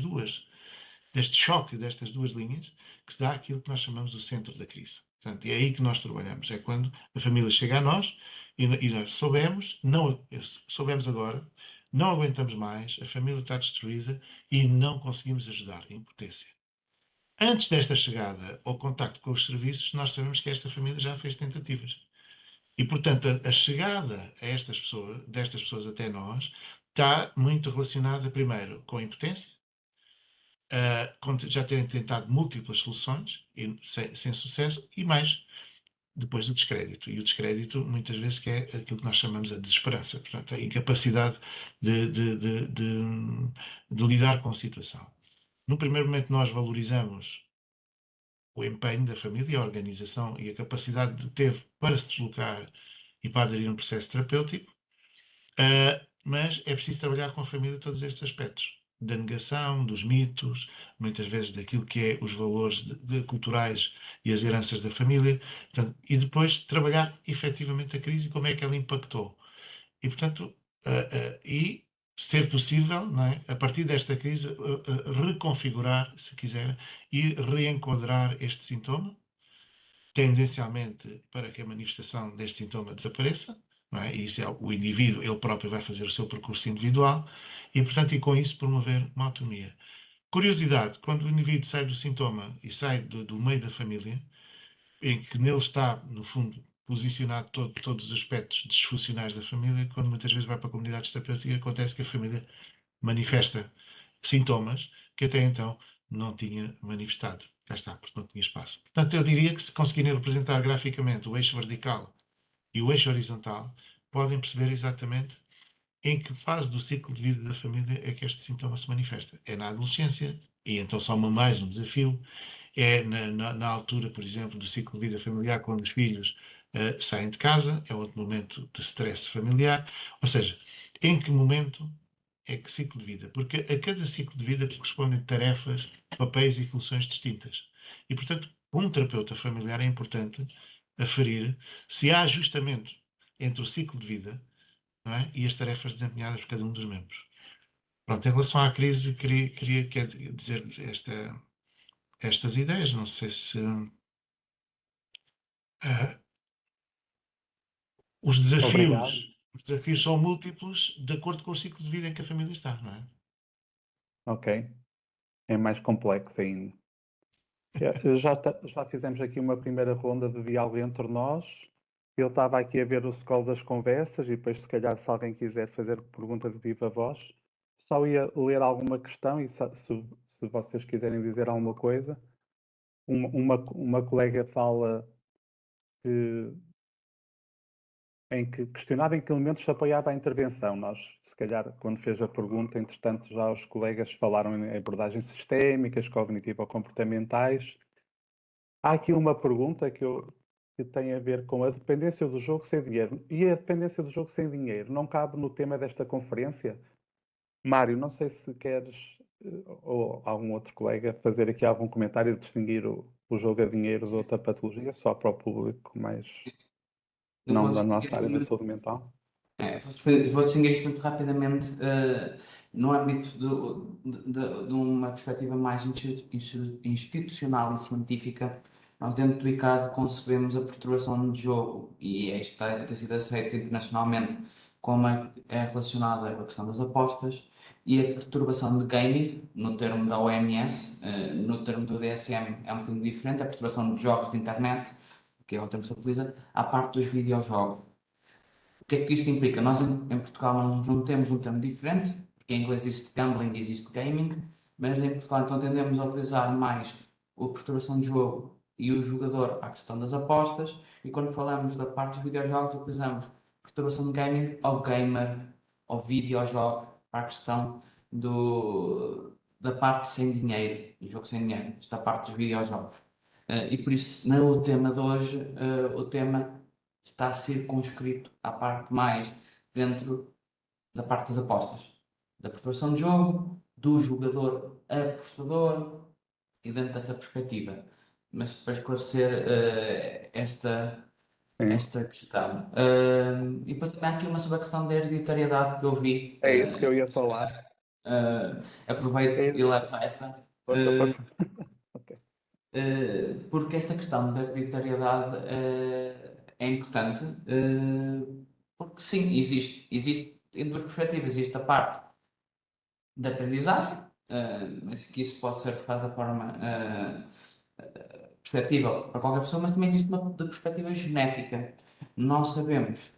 choque destas duas linhas, que se dá aquilo que nós chamamos o centro da crise. Portanto, é aí que nós trabalhamos. É quando a família chega a nós e nós soubemos agora, não aguentamos mais, a família está destruída e não conseguimos ajudar, em impotência. Antes desta chegada ao contacto com os serviços, nós sabemos que esta família já fez tentativas. E, portanto, a chegada destas pessoas até nós está muito relacionada, primeiro, com a impotência, já terem tentado múltiplas soluções sem sucesso, e mais, depois do descrédito. E o descrédito, muitas vezes, que é aquilo que nós chamamos a desesperança, portanto, a incapacidade de lidar com a situação. No primeiro momento, nós valorizamos o empenho da família, a organização e a capacidade que teve para se deslocar e para aderir a um processo terapêutico, mas é preciso trabalhar com a família todos estes aspectos. Da negação, dos mitos, muitas vezes daquilo que é os valores culturais e as heranças da família, portanto, e depois trabalhar efetivamente a crise e como é que ela impactou. E, portanto, e ser possível, não é, a partir desta crise, reconfigurar, se quiser, e reenquadrar este sintoma, tendencialmente para que a manifestação deste sintoma desapareça, não é? E isso é o indivíduo, ele próprio vai fazer o seu percurso individual e, portanto, e com isso promover uma autonomia. Curiosidade, quando o indivíduo sai do sintoma e sai do meio da família, em que nele está, no fundo, posicionado todos os aspectos disfuncionais da família, quando muitas vezes vai para comunidades terapêuticas, acontece que a família manifesta sintomas que até então não tinha manifestado. Já está, porque não tinha espaço. Portanto, eu diria que se conseguirem representar graficamente o eixo vertical e o eixo horizontal, podem perceber exatamente em que fase do ciclo de vida da família é que este sintoma se manifesta. É na adolescência, e então soma mais um desafio. É na altura, por exemplo, do ciclo de vida familiar, quando os filhos saem de casa, é outro momento de stress familiar. Ou seja, em que momento é que ciclo de vida? Porque a cada ciclo de vida correspondem tarefas, papéis e funções distintas. E, portanto, um terapeuta familiar é importante aferir se há ajustamento entre o ciclo de vida, não é, e as tarefas desempenhadas por cada um dos membros. Pronto, em relação à crise, queria dizer estas ideias. Não sei se os Obrigado. desafios são múltiplos de acordo com o ciclo de vida em que a família está, não é? Ok. É mais complexo ainda. Já fizemos aqui uma primeira ronda de diálogo entre nós. Eu estava aqui a ver o scroll das conversas e depois, se calhar, se alguém quiser fazer pergunta de viva voz, só ia ler alguma questão e se vocês quiserem dizer alguma coisa. Uma colega fala em que questionava em que elementos se apoiava a intervenção. Nós, se calhar, quando fez a pergunta, entretanto, já os colegas falaram em abordagens sistémicas, cognitivo-comportamentais. Há aqui uma pergunta que tem a ver com a dependência do jogo sem dinheiro. E a dependência do jogo sem dinheiro não cabe no tema desta conferência? Mário, não sei se queres, ou algum outro colega, fazer aqui algum comentário de distinguir o jogo a dinheiro de outra patologia, só para o público mais... não da nossa área da saúde mental. Vou distinguir isto muito rapidamente no âmbito de uma perspectiva mais institucional e científica. nós dentro do ICAD concebemos a perturbação de jogo e isto tem sido aceito internacionalmente como é relacionada com a questão das apostas e a perturbação de gaming, no termo da OMS, no termo do DSM é um bocadinho diferente, a perturbação de jogos de internet, que é o termo que se utiliza, à parte dos videojogos. O que é que isto implica? Nós em Portugal não temos um termo diferente, porque em inglês existe gambling e existe gaming, mas em Portugal então tendemos a utilizar mais a perturbação de jogo e o jogador à questão das apostas, e quando falamos da parte dos videojogos utilizamos perturbação de gaming ao gamer, ao videojogo, para a questão da parte sem dinheiro, do jogo sem dinheiro, esta parte dos videojogos. E por isso, no tema de hoje, o tema está circunscrito à parte mais dentro da parte das apostas, da perturbação de jogo, do jogador apostador e dentro dessa perspectiva. Mas para esclarecer esta questão. E depois também há aqui uma sobre a questão da hereditariedade que eu vi. É isso que eu ia falar. Aproveito e levo a esta. Força. Ok. Porque esta questão da hereditariedade é importante, porque sim, existe em duas perspectivas, existe a parte da aprendizagem, mas que isso pode ser de certa forma perspectiva para qualquer pessoa, mas também existe uma de perspectiva genética. Nós sabemos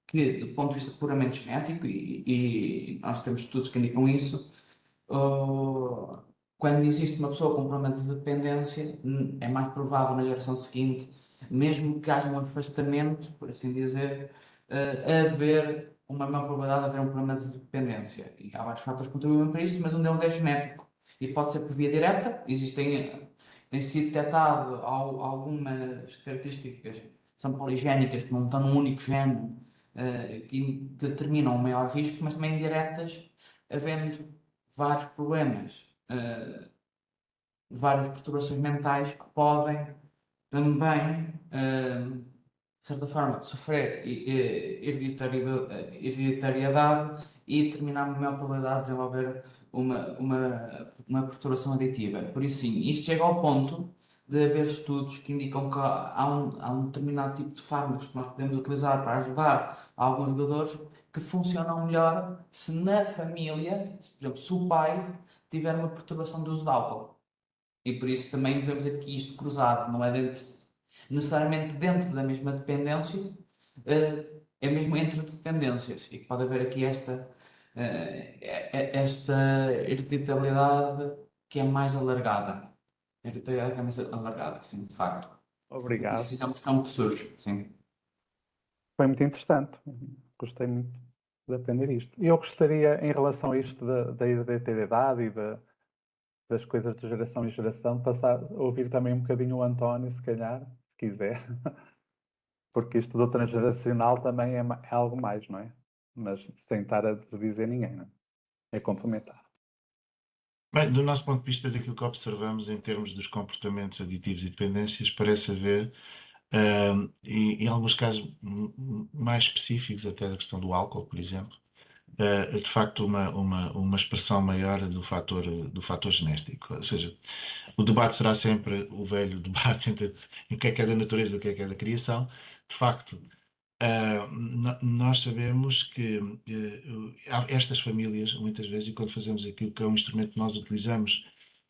que, do ponto de vista puramente genético, e nós temos estudos que indicam isso, quando existe uma pessoa com problema de dependência, é mais provável na geração seguinte, mesmo que haja um afastamento, por assim dizer, haver uma maior probabilidade de haver um problema de dependência. E há vários fatores que contribuem para isso, mas um deles é genético. E pode ser por via direta, tem sido detectado algumas características que são poligénicas, que não estão num único gene, que determinam um maior risco, mas também indiretas, havendo vários problemas, várias perturbações mentais que podem também, de certa forma, sofrer hereditariedade e determinar uma maior probabilidade de desenvolver uma perturbação aditiva. Por isso, sim, isto chega ao ponto de haver estudos que indicam que há um determinado tipo de fármacos que nós podemos utilizar para ajudar alguns jogadores que funcionam melhor se na família, por exemplo, se o pai tiver uma perturbação do uso de álcool. E por isso também vemos aqui isto cruzado, não é necessariamente dentro da mesma dependência, é mesmo entre dependências, e pode haver aqui esta hereditariedade que é mais alargada. Hereditariedade que é mais alargada, sim, de facto. Obrigado. Isso é uma questão que surge, sim. Foi muito interessante. Gostei muito de aprender isto. E eu gostaria, em relação a isto da hereditariedade e das coisas de geração em geração, passar a ouvir também um bocadinho o António, se calhar, se quiser. Porque isto do transgeracional também é algo mais, não é? Mas sem estar a dizer ninguém, não é? É complementar. Bem, do nosso ponto de vista, daquilo que observamos em termos dos comportamentos aditivos e dependências, parece haver, e em alguns casos mais específicos, até da questão do álcool, por exemplo, de facto uma expressão maior do fator genético. Ou seja, o debate será sempre o velho debate entre o que é da natureza e o que é da criação. De facto, nós sabemos que estas famílias, muitas vezes, e quando fazemos aquilo que é um instrumento que nós utilizamos,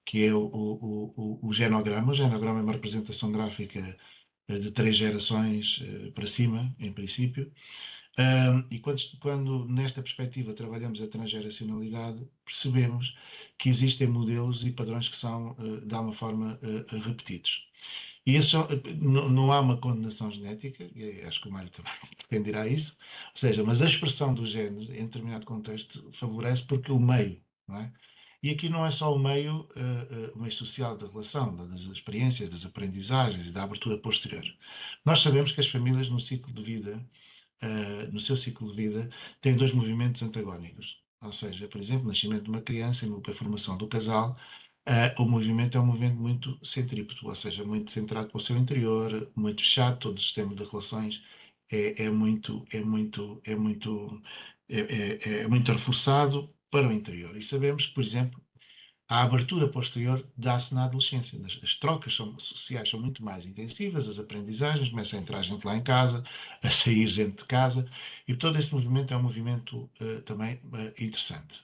que é o genograma. O genograma é uma representação gráfica de 3 gerações para cima, em princípio. E quando nesta perspectiva trabalhamos a transgeracionalidade, percebemos que existem modelos e padrões que são, de alguma forma, repetidos. E isso não há uma condenação genética, e acho que o Mário também defenderá isso, ou seja, mas a expressão dos genes em determinado contexto favorece porque o meio, não é? E aqui não é só o meio social da relação, das experiências, das aprendizagens e da abertura posterior. Nós sabemos que as famílias no ciclo de vida, no seu ciclo de vida, têm 2 movimentos antagónicos. Ou seja, por exemplo, o nascimento de uma criança e a formação do casal, o movimento é um movimento muito centrípeto, ou seja, muito centrado para o seu interior, muito fechado, todo o sistema de relações é muito reforçado para o interior. E sabemos que, por exemplo, A abertura posterior dá-se na adolescência. As trocas sociais são muito mais intensivas, as aprendizagens, começa a entrar gente lá em casa, a sair gente de casa, e todo esse movimento é um movimento também interessante.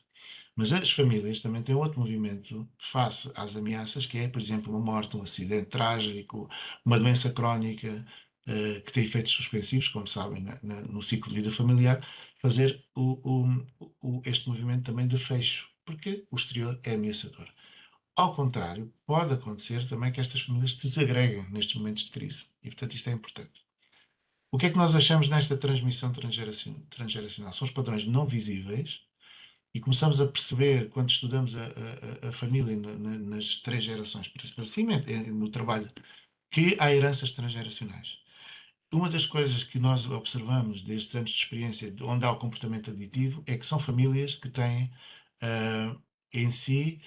Mas as famílias também têm outro movimento face às ameaças, que é, por exemplo, uma morte, um acidente trágico, uma doença crónica, que tem efeitos suspensivos, como sabem, no ciclo de vida familiar, fazer este movimento também de fecho, porque o exterior é ameaçador. Ao contrário, pode acontecer também que estas famílias se desagreguem nestes momentos de crise. E, portanto, isto é importante. O que é que nós achamos nesta transmissão transgeracional? São os padrões não visíveis, e começamos a perceber, quando estudamos a família nas 3 gerações para cima, no trabalho, que há heranças transgeracionais. Uma das coisas que nós observamos destes anos de experiência, onde há o comportamento aditivo, é que são famílias que têm em si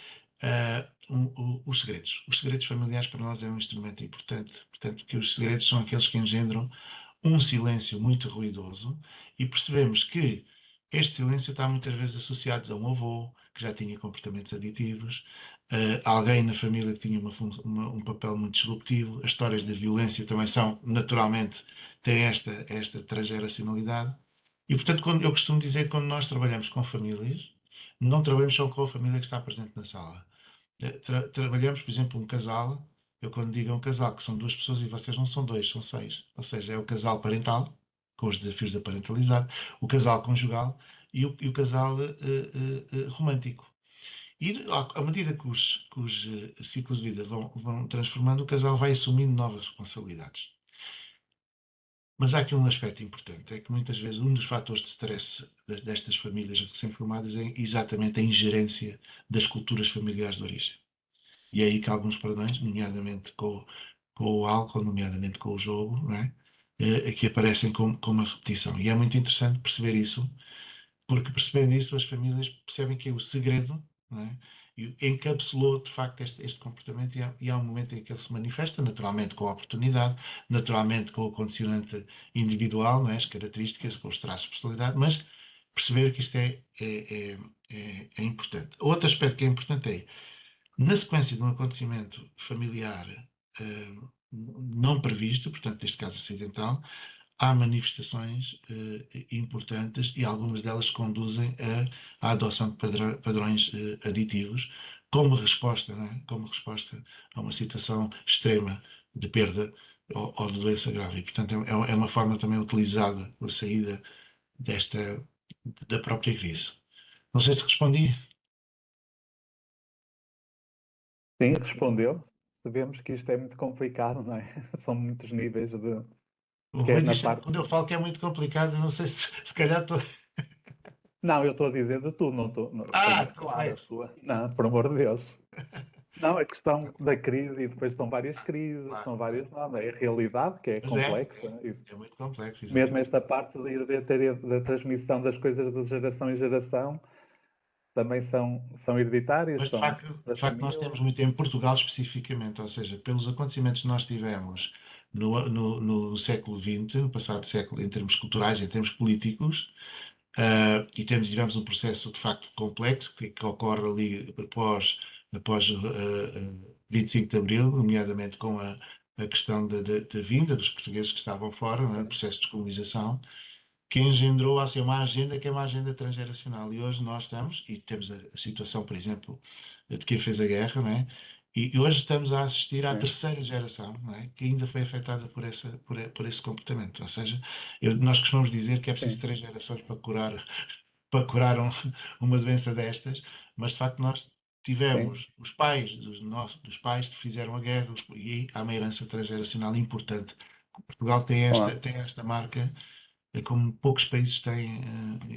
os segredos. Os segredos familiares para nós é um instrumento importante. Portanto, que os segredos são aqueles que engendram um silêncio muito ruidoso, e percebemos que este silêncio está muitas vezes associado a um avô que já tinha comportamentos aditivos, alguém na família que tinha um papel muito disruptivo. As histórias de violência também são, naturalmente, têm esta transgeracionalidade. E, portanto, eu costumo dizer que quando nós trabalhamos com famílias, não trabalhamos só com a família que está presente na sala. Trabalhamos, por exemplo, um casal. Eu, quando digo um casal, que são 2 pessoas e vocês não são 2, são 6. Ou seja, é o casal parental, com os desafios da parentalidade, o casal conjugal e o casal romântico. E à medida que os ciclos de vida vão transformando, o casal vai assumindo novas responsabilidades. Mas há aqui um aspecto importante, é que muitas vezes um dos fatores de stress destas famílias recém-formadas é exatamente a ingerência das culturas familiares de origem. E é aí que alguns padrões, nomeadamente com o álcool, nomeadamente com o jogo, não é? Que aparecem como uma repetição. E é muito interessante perceber isso, porque percebendo isso as famílias percebem que é o segredo, não é? E encapsulou de facto este comportamento, e há um momento em que ele se manifesta, naturalmente com a oportunidade, naturalmente com o condicionante individual, não é? As características, com os traços de personalidade, mas perceber que isto é importante. Outro aspecto que é importante é, na sequência de um acontecimento familiar não previsto, portanto, neste caso acidental, há manifestações importantes, e algumas delas conduzem à adoção de padrões aditivos como resposta, não é? Como resposta a uma situação extrema de perda ou de doença grave. E, portanto, é uma forma também utilizada pela saída da própria crise. Não sei se respondi. Sim, respondeu. Sabemos que isto é muito complicado, não é? São muitos níveis de. O Quer Rui na diz sempre, parte. quando eu falo que é muito complicado, eu não sei se calhar estou. Não, eu estou a dizer de tudo, não estou. Claro, a Complexo. sua. Não, por amor de Deus. Não, a questão da crise, e depois são várias crises, Claro. são várias. Não, é a realidade que é Mas complexa. é muito complexo. Mesmo esta parte da transmissão das coisas de geração em geração também são hereditárias, Mas, de são facto, das nós famílias. temos muito em Portugal especificamente, ou seja, pelos acontecimentos que nós tivemos no século XX, no passado século, em termos culturais, em termos políticos, e tivemos um processo, de facto, complexo, que ocorre ali após 25 de Abril, nomeadamente com a questão da vinda dos portugueses que estavam fora, no processo de descolonização, que engendrou assim, uma agenda que é uma agenda transgeracional. E hoje nós estamos, e temos a situação, por exemplo, de quem fez a guerra, não é? E hoje estamos a assistir à terceira geração, não é? Que ainda foi afetada por esse comportamento. Ou seja, nós costumamos dizer que é preciso 3 gerações para curar uma doença destas, mas de facto nós tivemos os pais dos pais que fizeram a guerra, e aí há uma herança transgeracional importante. Portugal tem esta marca, como poucos países têm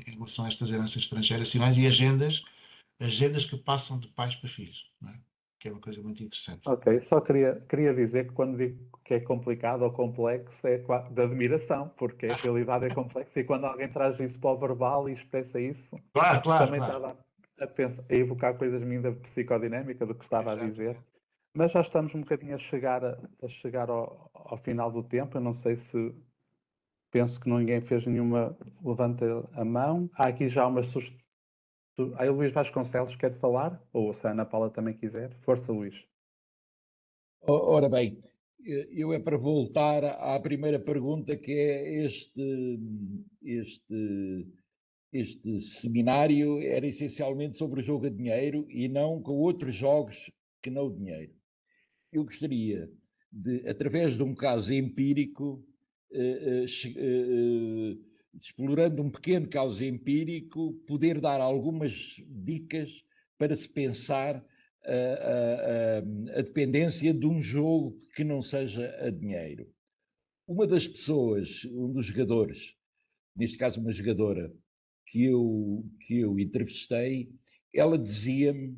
em relação a estas heranças transgeracionais e agendas que passam de pais para filhos, não é? Que é uma coisa muito interessante. Ok, só queria dizer que quando digo que é complicado ou complexo é de admiração, porque a realidade é complexa, e quando alguém traz isso para o verbal e expressa isso, também estava a pensar, a evocar coisas minhas da psicodinâmica, do que estava a dizer. Mas já estamos um bocadinho a chegar ao final do tempo. Eu não sei se... Penso que ninguém fez nenhuma... Levanta a mão. Há aqui já umas sugestões. Aí o Luís Vasconcelos quer falar? Ou se a Ana Paula também quiser? Força, Luís. Ora bem, eu é para voltar à primeira pergunta, que é este seminário era essencialmente sobre o jogo a dinheiro e não com outros jogos que não o dinheiro. Eu gostaria de, através de um caso empírico, explorando um pequeno caso empírico, poder dar algumas dicas para se pensar a dependência de um jogo que não seja a dinheiro. Uma das pessoas, um dos jogadores, neste caso uma jogadora, que eu entrevistei, ela dizia-me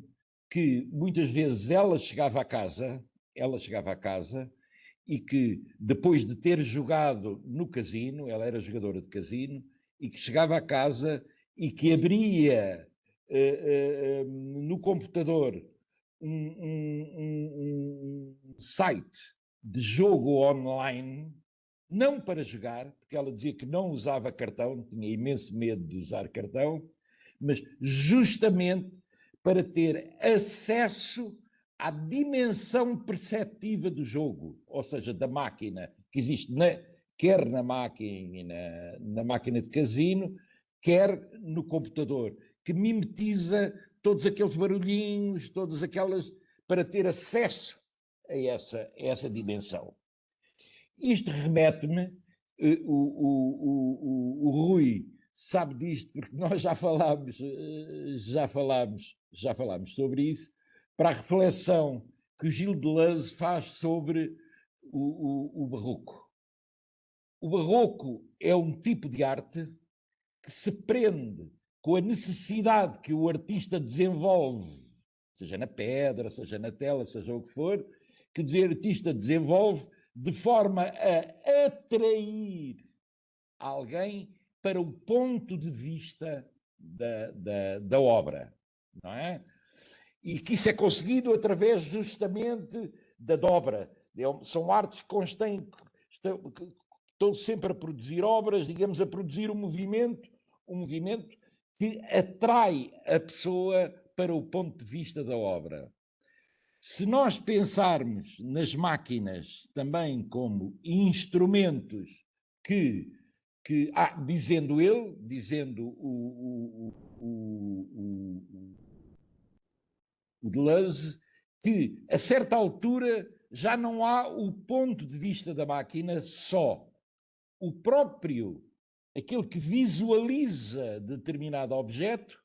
que muitas vezes ela chegava à casa e que depois de ter jogado no casino, ela era jogadora de casino, e que chegava à casa e que abria no computador um site de jogo online, não para jogar, porque ela dizia que não usava cartão, tinha imenso medo de usar cartão, mas justamente para ter acesso à dimensão perceptiva do jogo, ou seja, da máquina, que existe quer na máquina de casino, quer no computador, que mimetiza todos aqueles barulhinhos, todas aquelas, para ter acesso a essa dimensão. Isto remete-me, o Rui sabe disto, porque nós já falámos sobre isso, para a reflexão que o Gilles Deleuze faz sobre o barroco. O barroco é um tipo de arte que se prende com a necessidade que o artista desenvolve, seja na pedra, seja na tela, seja o que for, que o artista desenvolve de forma a atrair alguém para o ponto de vista da obra, não é? E que isso é conseguido através justamente da dobra. São artes que estão sempre a produzir obras, digamos, a produzir um movimento que atrai a pessoa para o ponto de vista da obra. Se nós pensarmos nas máquinas também como instrumentos dizendo o Deleuze, que a certa altura já não há o ponto de vista da máquina só. O próprio, aquele que visualiza determinado objeto,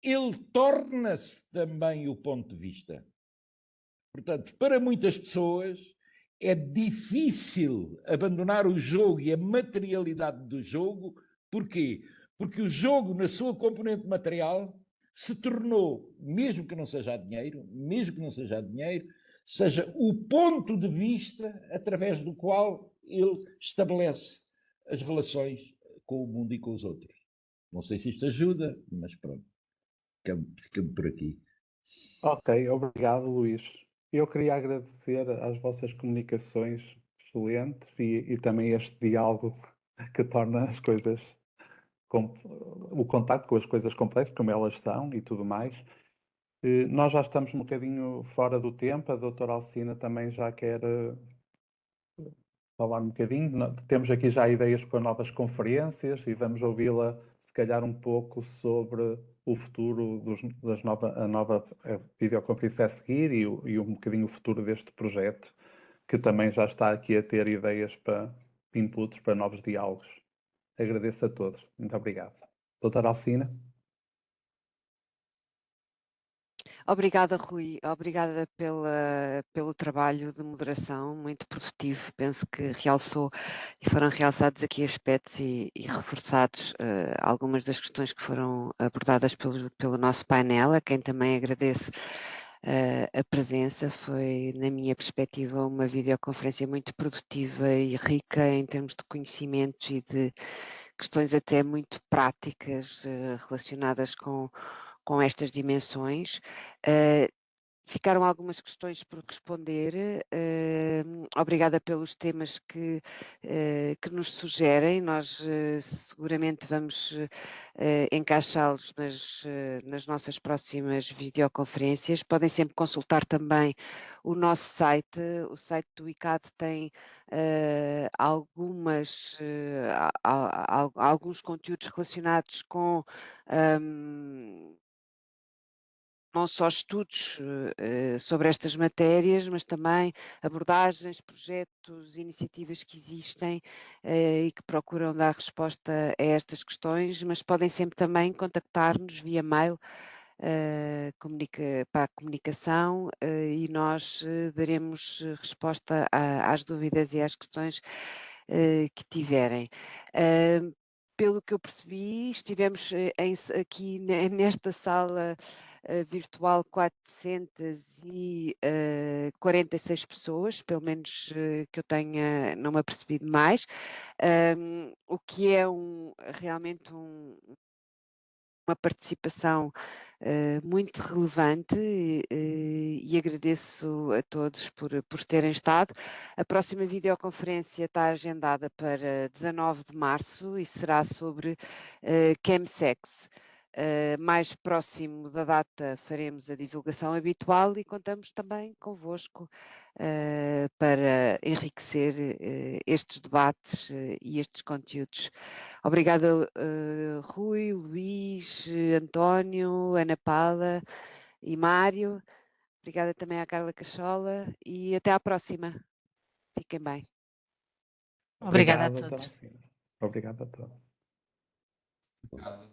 ele torna-se também o ponto de vista. Portanto, para muitas pessoas é difícil abandonar o jogo e a materialidade do jogo. Porquê? Porque o jogo, na sua componente material, se tornou, mesmo que não seja a dinheiro, seja o ponto de vista através do qual ele estabelece as relações com o mundo e com os outros. Não sei se isto ajuda, mas pronto, fica-me por aqui. Ok, obrigado, Luís. Eu queria agradecer as vossas comunicações excelentes e também este diálogo que torna as coisas, o contacto com as coisas complexas, como elas são e tudo mais. Nós já estamos um bocadinho fora do tempo, a doutora Alcina também já quer falar um bocadinho. Temos aqui já ideias para novas conferências e vamos ouvi-la, se calhar, um pouco sobre o futuro a nova videoconferência a seguir e um bocadinho o futuro deste projeto, que também já está aqui a ter ideias para inputs para novos diálogos. Agradeço a todos. Muito obrigado. Doutora Alcina? Obrigada, Rui. Obrigada pelo trabalho de moderação, muito produtivo. Penso que realçou e foram realçados aqui aspectos e reforçados algumas das questões que foram abordadas pelo nosso painel, a quem também agradeço a presença. Foi, na minha perspectiva, uma videoconferência muito produtiva e rica em termos de conhecimento e de questões até muito práticas relacionadas com estas dimensões. Ficaram algumas questões por responder. Obrigada pelos temas que nos sugerem. Nós seguramente vamos encaixá-los nas nossas próximas videoconferências. Podem sempre consultar também o nosso site. O site do ICAD tem alguns conteúdos relacionados com não só estudos sobre estas matérias, mas também abordagens, projetos, iniciativas que existem e que procuram dar resposta a estas questões, mas podem sempre também contactar-nos via mail para a comunicação e nós daremos resposta às dúvidas e às questões que tiverem. Pelo que eu percebi, estivemos aqui nesta sala virtual 446 pessoas, pelo menos que eu tenha, não me apercebido mais, o que é realmente uma participação muito relevante e agradeço a todos por terem estado. A próxima videoconferência está agendada para 19 de março e será sobre chemsex. Mais próximo da data faremos a divulgação habitual e contamos também convosco para enriquecer estes debates e estes conteúdos. Obrigada, Rui, Luís, António, Ana Paula e Mário. Obrigada também à Carla Cachola e até à próxima. Fiquem bem. Obrigada a Obrigado, todos. Obrigado a todos. Obrigado.